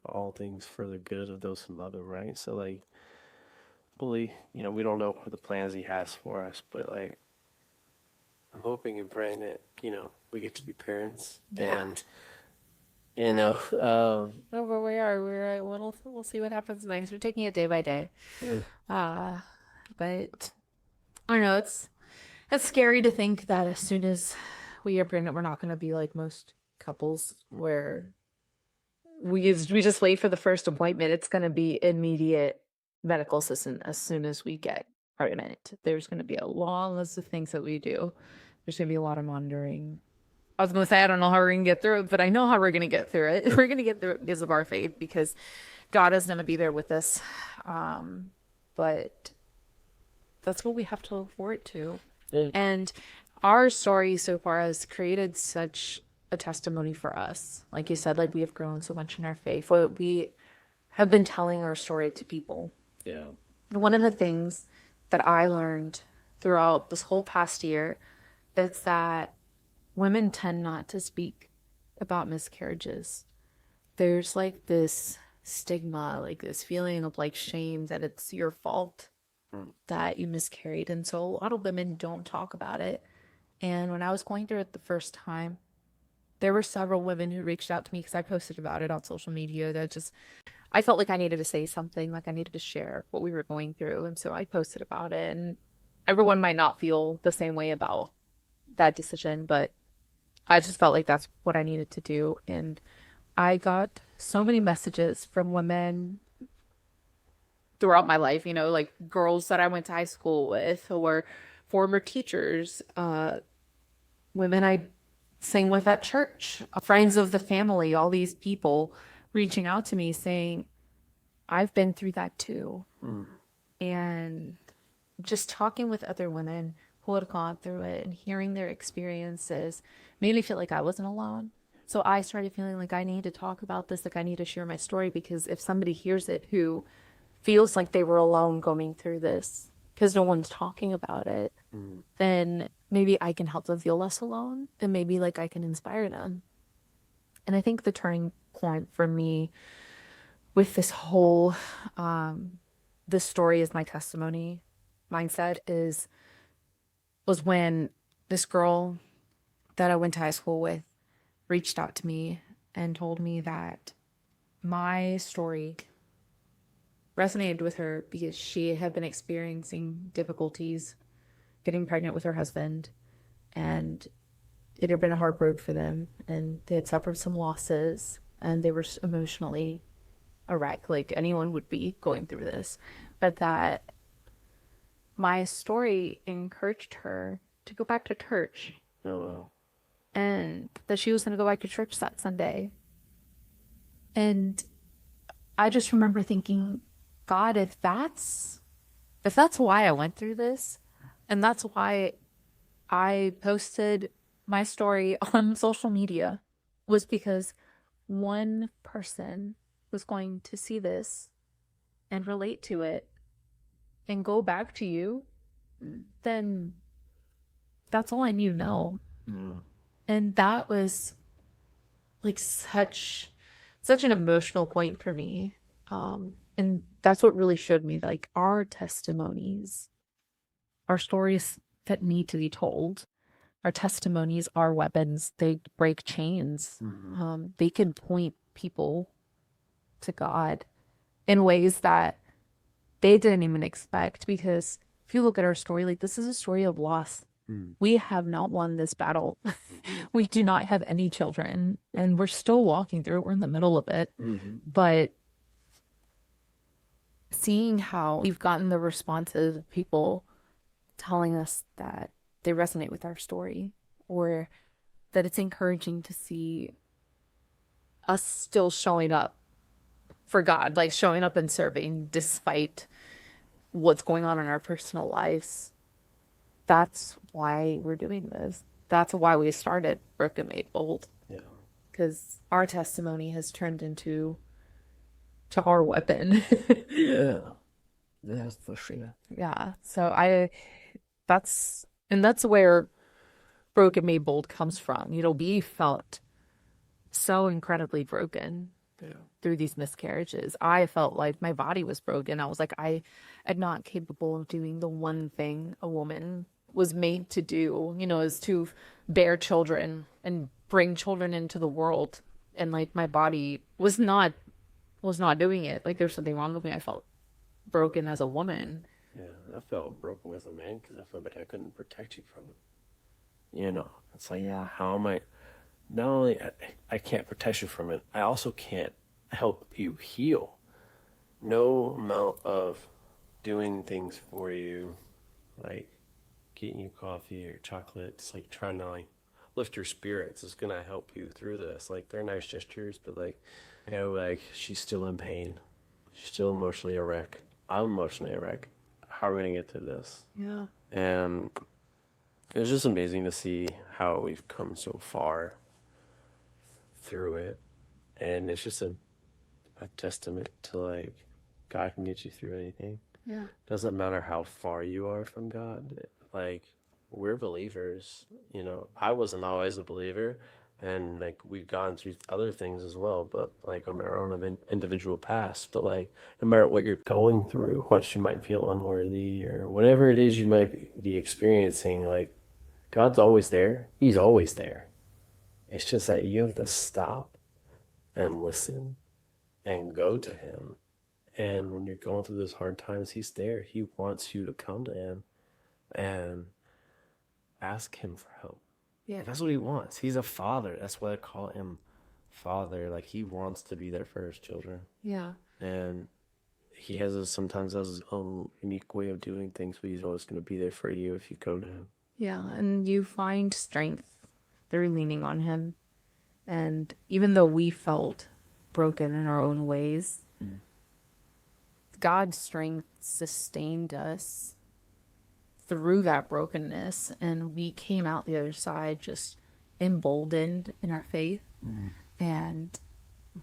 all things for the good of those who love Him, right? So like, fully, we don't know what the plans He has for us, but like I'm hoping and praying that we get to be parents, Yeah. and No, but we are. We'll see what happens next. We're taking it day by day. yeah, Uh, but I don't know. It's scary to think that as soon as we are pregnant, we're not going to be like most couples where we just wait for the first appointment. It's going to be immediate medical assistance as soon as we get pregnant. There's going to be a long list of things that we do. There's going to be a lot of monitoring. I was going to say, I don't know how we're going to get through it, but I know how we're going to get through it. We're going to get through it because of our faith, because God is going to be there with us. But that's what we have to look forward to. yeah, And our story so far has created such a testimony for us. Like you said, like we have grown so much in our faith. We have been telling our story to people. yeah. One of the things that I learned throughout this whole past year is that women tend not to speak about miscarriages. There's like this stigma, like this feeling of like shame that it's your fault that you miscarried. And so a lot of women don't talk about it. And when I was going through it the first time, there were several women who reached out to me because I posted about it on social media. I felt like I needed to say something, like I needed to share what we were going through. And so I posted about it. And everyone might not feel the same way about that decision, but I just felt like that's what I needed to do. And I got so many messages from women throughout my life, like girls that I went to high school with or former teachers, women I sang with at church, friends of the family, all these people reaching out to me saying, I've been through that too. And just talking with other women who had gone through it and hearing their experiences made me feel like I wasn't alone. So I started feeling like I need to talk about this, like I need to share my story, because if somebody hears it who feels like they were alone going through this because no one's talking about it, then maybe I can help them feel less alone, and maybe like I can inspire them. And I think the turning point for me with this whole this story is my testimony mindset was when this girl that I went to high school with reached out to me and told me that my story resonated with her because she had been experiencing difficulties getting pregnant with her husband, and it had been a hard road for them, and they had suffered some losses, and they were emotionally a wreck, like anyone would be going through this, but that my story encouraged her to go back to church, Oh, wow. and that she was going to go back to church that Sunday. And I just remember thinking, God, if that's why I went through this, and that's why I posted my story on social media, was because one person was going to see this and relate to it and go back to you, then that's all I need to know. And that was like such an emotional point for me. And that's what really showed me like our testimonies our stories that need to be told. Our testimonies are weapons. They break chains. They can point people to God in ways that they didn't even expect. Because if you look at our story, like, this is a story of loss. We have not won this battle. We do not have any children, and we're still walking through it. We're in the middle of it. But seeing how we've gotten the responses of people telling us that they resonate with our story, or that it's encouraging to see us still showing up for God, like showing up and serving despite what's going on in our personal lives. That's why we're doing this. That's why we started Broken Made Bold. Yeah. Because our testimony has turned into our weapon. Yeah. That's for sure. Yeah. So that's where Broken Made Bold comes from. We felt so incredibly broken through these miscarriages. I felt like my body was broken. I was like, I am not capable of doing the one thing a woman was made to do, is to bear children and bring children into the world. And like, my body was not doing it. Like, there's something wrong with me. I felt broken as a woman. Yeah, I felt broken as a man because I felt like I couldn't protect you from it. It's like, yeah, how am I? Not only I can't protect you from it, I also can't help you heal. No amount of doing things for you, like getting you coffee or chocolate, it's like trying to like lift your spirits is gonna help you through this. Like, they're nice gestures, but like she's still in pain. She's still emotionally a wreck. I'm emotionally a wreck. How are we gonna get through this? Yeah. And it's just amazing to see how we've come so far through it. And it's just a testament to like God can get you through anything. Yeah. Doesn't matter how far you are from God. Like, we're believers. I wasn't always a believer, and like, we've gone through other things as well, but like on our own individual past. But like, no matter what you're going through, what you might feel unworthy or whatever it is you might be experiencing, like, God's always there. He's always there. It's just that you have to stop and listen and go to him. And when you're going through those hard times, he's there. He wants you to come to him and ask him for help. Yeah. That's what he wants. He's a father. That's why I call him father. Like, he wants to be there for his children. Yeah. And he sometimes has his own unique way of doing things, but he's always going to be there for you if you go to him. Yeah. And you find strength through leaning on him. And even though we felt broken in our own ways, God's strength sustained us through that brokenness, and we came out the other side just emboldened in our faith and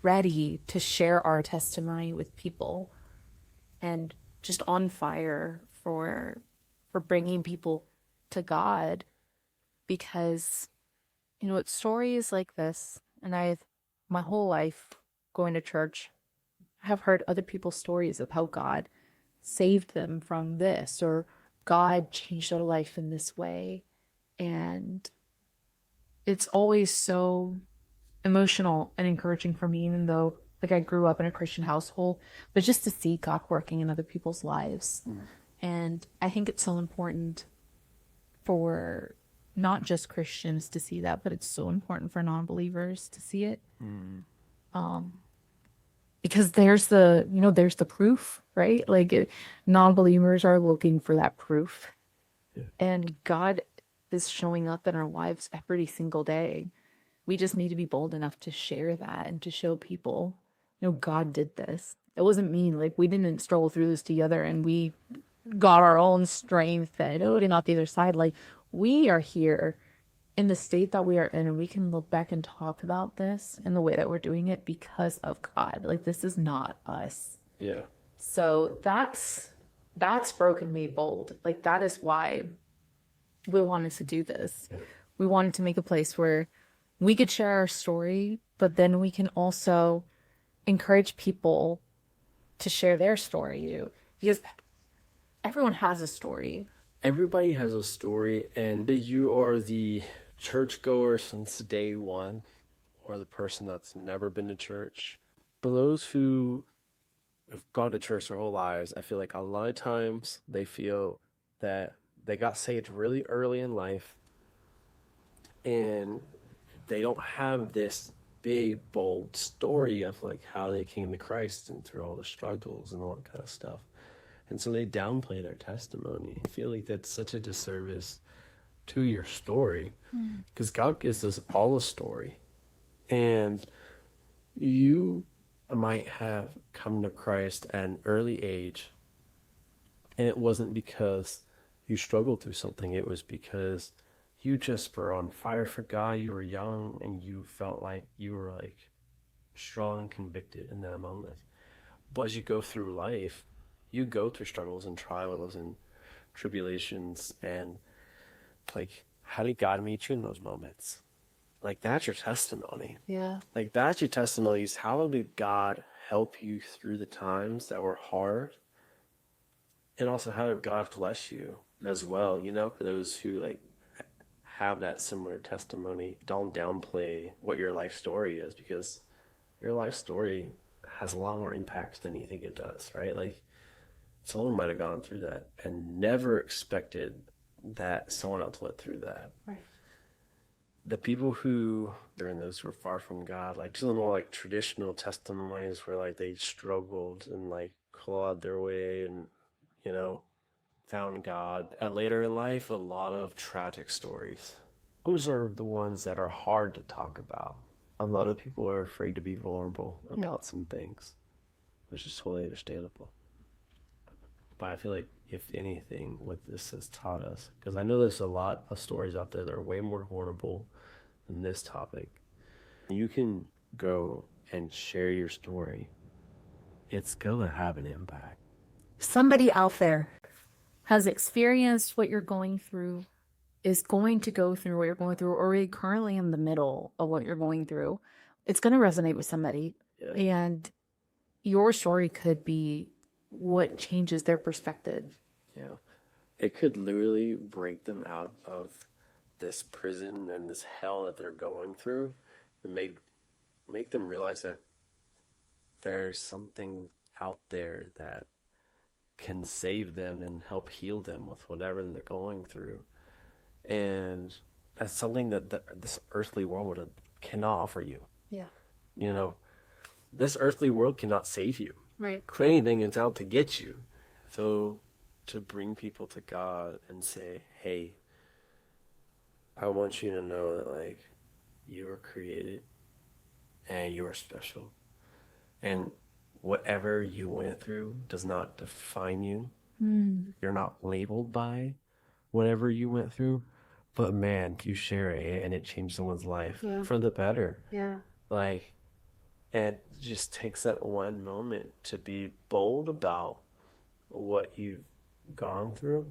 ready to share our testimony with people, and just on fire for bringing people to God. Because it's stories like this, and I've my whole life going to church, I have heard other people's stories of how God saved them from this, or God changed their life in this way. And it's always so emotional and encouraging for me, even though like I grew up in a Christian household, but just to see God working in other people's lives. And I think it's so important for not just Christians to see that, but it's so important for non-believers to see it. Because there's the proof, right? Like, non-believers are looking for that proof. Yeah. And God is showing up in our lives every single day. We just need to be bold enough to share that and to show people, God did this. It wasn't me. Like, we didn't stroll through this together and we got our own strength and not the other side. Like, we are here in the state that we are in, and we can look back and talk about this in the way that we're doing it because of God. Like, this is not us. Yeah. So that's Broken Made Bold. Like, that is why we wanted to do this. We wanted to make a place where we could share our story, but then we can also encourage people to share their story too. Because everyone has a story. everybody has a story, and you are the churchgoer since day one, or the person that's never been to church. For those who have gone to church their whole lives, I feel like a lot of times they feel that they got saved really early in life and they don't have this big, bold story of like how they came to Christ and through all the struggles and all that kind of stuff. And so they downplay their testimony. I feel like that's such a disservice to your story because God gives us all a story. And you might have come to Christ at an early age, and it wasn't because you struggled through something, it was because you just were on fire for God. You were young and you felt like you were like strong and convicted in that moment. But as you go through life, you go through struggles and trials and tribulations, and like, how did God meet you in those moments? Like, that's your testimony. Yeah. Like, that's your testimony is how did God help you through the times that were hard? And also, how did God bless you as well? You know, for those who like have that similar testimony, don't downplay what your life story is, because your life story has a lot more impact than you think it does, right? Like, someone might have gone through that and never expected that someone else went through that. Right. The people who are in those who are far from God, like some of the more like traditional testimonies where like they struggled and like clawed their way and, you know, found God. And later in life, a lot of tragic stories. Those are the ones that are hard to talk about. A lot of people are afraid to be vulnerable about some things, which is totally understandable. But I feel like, if anything, what this has taught us, because I know there's a lot of stories out there that are way more vulnerable than this topic. You can go and share your story. It's going to have an impact. Somebody out there has experienced what you're going through, is going to go through what you're going through, or you're currently in the middle of what you're going through. It's going to resonate with somebody. Yeah. And your story could be what changes their perspective. Yeah. It could literally break them out of this prison and this hell that they're going through, and make them realize that there's something out there that can save them and help heal them with whatever they're going through. And that's something that this earthly world cannot offer you. Yeah. You know, this earthly world cannot save you. Right. If anything, it's out to get you. So to bring people to God and say, hey, I want you to know that like you were created and you are special. And whatever you went through does not define you. You're not labeled by whatever you went through. But man, you share it and it changed someone's life for the better. Yeah. Like, and it just takes that one moment to be bold about what you've gone through,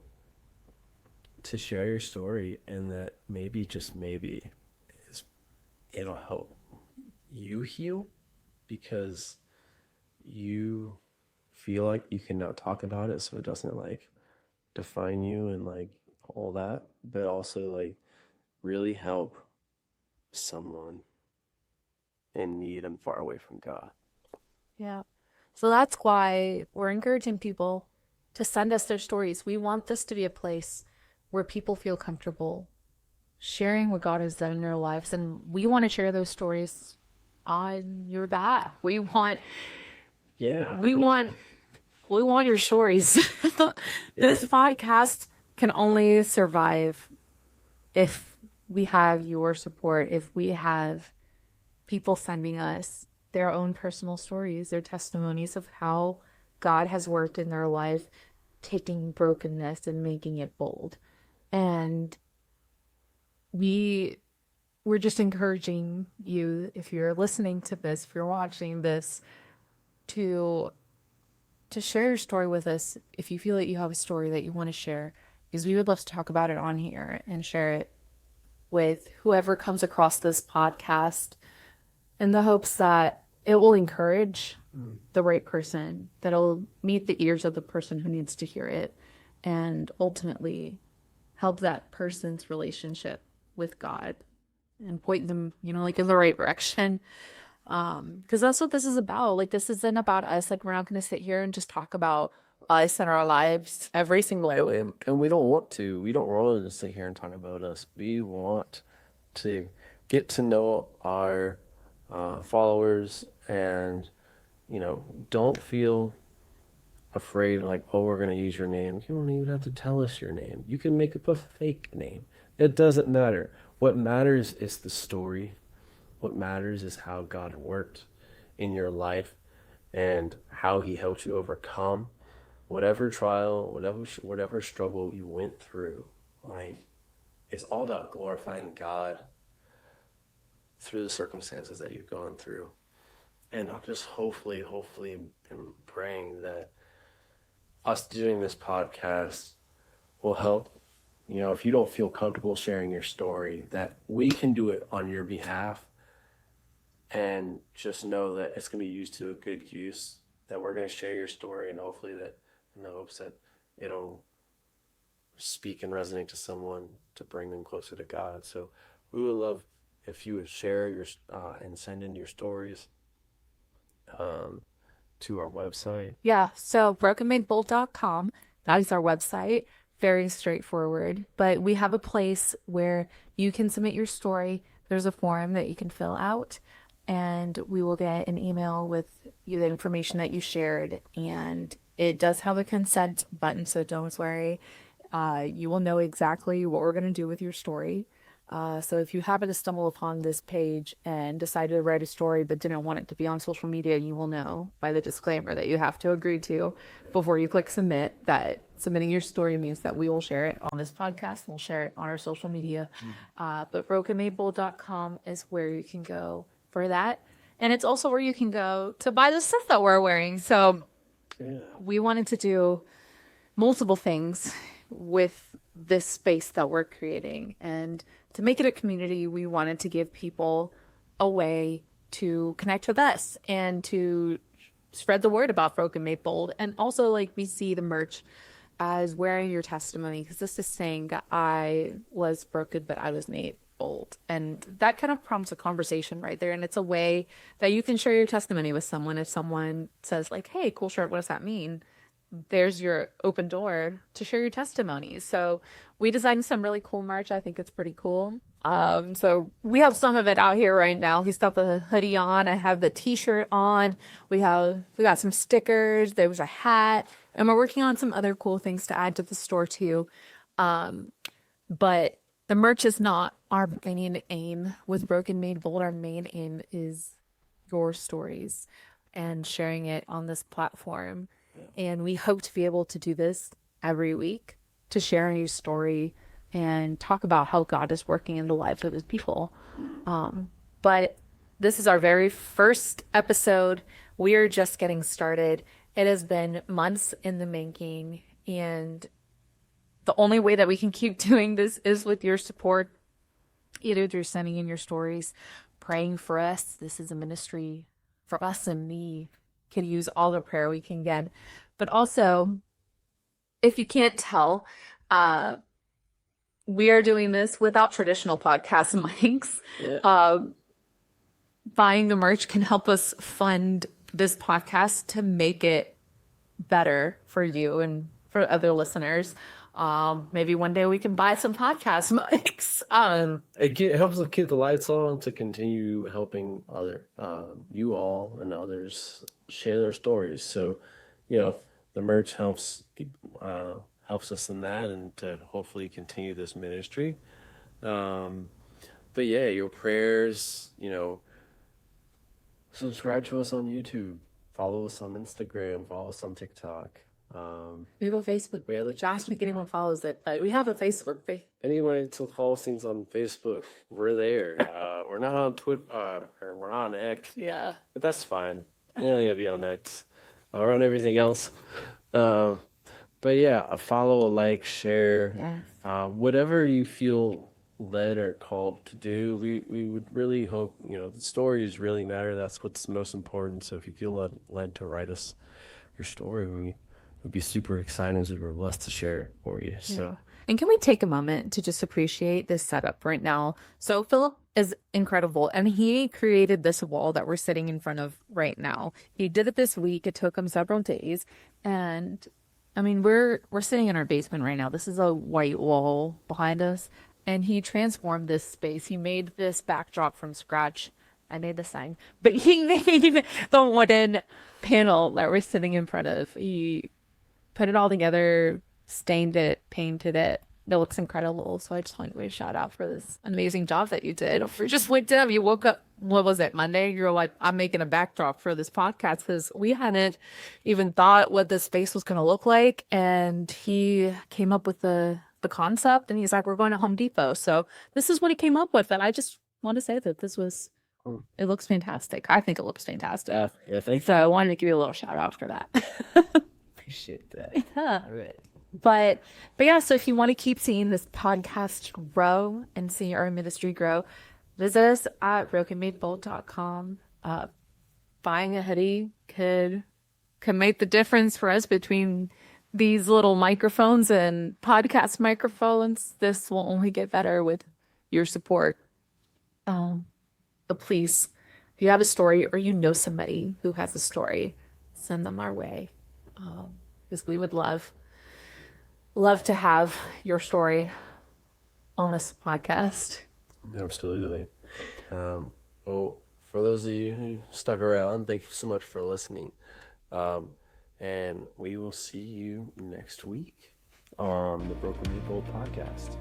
to share your story, and that maybe, just maybe, it'll help you heal because you feel like you can now talk about it, so it doesn't like define you and like all that, but also like really help someone in need and far away from God. Yeah. So that's why we're encouraging people to send us their stories. We want this to be a place where people feel comfortable sharing what God has done in their lives. And we want to share those stories on your behalf. We want your stories. This podcast can only survive if we have your support, if we have people sending us their own personal stories, their testimonies of how God has worked in their life, taking brokenness and making it bold. And we're just encouraging you, if you're listening to this, if you're watching this, to share your story with us if you feel that you have a story that you want to share, because we would love to talk about it on here and share it with whoever comes across this podcast, in the hopes that it will encourage the right person, that it'll meet the ears of the person who needs to hear it, and ultimately help that person's relationship with God and point them, like in the right direction. Because that's what this is about. Like, this isn't about us. Like, we're not going to sit here and just talk about us and our lives every single day. And we don't want to. We don't want to sit here and talk about us. We want to get to know our followers, and don't feel afraid like, oh, we're gonna use your name. You don't even have to tell us your name. You can make up a fake name. It doesn't matter. What matters is the story. What matters is how God worked in your life and how he helped you overcome whatever trial, whatever struggle you went through. Like, it's all about glorifying God through the circumstances that you've gone through. And I'm just hopefully am praying that us doing this podcast will help. If you don't feel comfortable sharing your story, that we can do it on your behalf, and just know that it's going to be used to a good use, that we're going to share your story, and hopefully that in the hopes that it'll speak and resonate to someone to bring them closer to God. So we would love if you would share your and send in your stories to our website. Yeah, so brokenmadebold.com, that is our website. Very straightforward, but we have a place where you can submit your story. There's a form that you can fill out, and we will get an email with you the information that you shared, and it does have a consent button, so don't worry. You will know exactly what we're going to do with your story. So if you happen to stumble upon this page and decided to write a story but didn't want it to be on social media, you will know by the disclaimer that you have to agree to before you click submit that submitting your story means that we will share it on this podcast. We'll share it on our social media. But brokenmadebold.com is where you can go for that. And it's also where you can go to buy the stuff that we're wearing. So we wanted to do multiple things with this space that we're creating, and to make it a community, we wanted to give people a way to connect with us and to spread the word about Broken Made Bold. And also, like, we see the merch as wearing your testimony, because this is saying I was broken but I was made bold, and that kind of prompts a conversation right there. And it's a way that you can share your testimony with someone. If someone says like, hey, cool shirt, what does that mean? There's your open door to share your testimonies. So we designed some really cool merch. I think it's pretty cool. So we have some of it out here right now. He's got the hoodie on. I have the t-shirt on. We got some stickers. There was a hat, and we're working on some other cool things to add to the store too. But the merch is not our main aim with Broken Made Bold. Our main aim is your stories and sharing it on this platform. And we hope to be able to do this every week, to share your story and talk about how God is working in the lives of his people. But this is our very first episode. We are just getting started. It has been months in the making, and the only way that we can keep doing this is with your support, either through sending in your stories, praying for us. This is a ministry for us, and we can use all the prayer we can get. But also, if you can't tell, we are doing this without traditional podcast mics. Yeah. Buying the merch can help us fund this podcast to make it better for you and for other listeners. Maybe one day we can buy some podcast mics. It helps us keep the lights on, to continue helping you all and others share their stories. So, the merch helps us in that, and to hopefully continue this ministry. But yeah, your prayers, subscribe to us on YouTube, follow us on Instagram, follow us on TikTok. We have a Facebook. We have a- Josh, if anyone follows it, but we have a Facebook page. Anyone to follow things on Facebook, we're there. We're not on Twitter, or we're not on X, Yeah. but that's fine. Yeah, be on X. Or on everything else. But yeah, a follow, a like, share, whatever you feel led or called to do. We would really hope, the stories really matter. That's what's most important. So if you feel led to write us your story, we would be super excited as we were blessed to share it for you. So And can we take a moment to just appreciate this setup right now? So Philip is incredible, and he created this wall that we're sitting in front of right now. He did it this week. It took him several days, and I mean, we're sitting in our basement right now. This is a white wall behind us, and he transformed this space. He made this backdrop from scratch. I made the sign, but he made the wooden panel that we're sitting in front of. He put it all together, stained it, painted it. It looks incredible. So I just want to give a shout out for this amazing job that you did. For just went up, you woke up, what was it, Monday? You're like, I'm making a backdrop for this podcast because we hadn't even thought what this space was going to look like. And he came up with the concept and he's like, we're going to Home Depot. So this is what he came up with. And I just want to say that this was, it looks fantastic. I think it looks fantastic. Yeah, thanks. So I wanted to give you a little shout out for that. Appreciate that. Yeah. All right. But yeah, so if you want to keep seeing this podcast grow and see our ministry grow, visit us at brokenmadebold.com. Buying a hoodie could make the difference for us between these little microphones and podcast microphones. This will only get better with your support. But please, if you have a story or you know somebody who has a story, send them our way. Because we would love to have your story on this podcast. Absolutely. Well, for those of you who stuck around, thank you so much for listening. And we will see you next week on the Broken Made Bold podcast.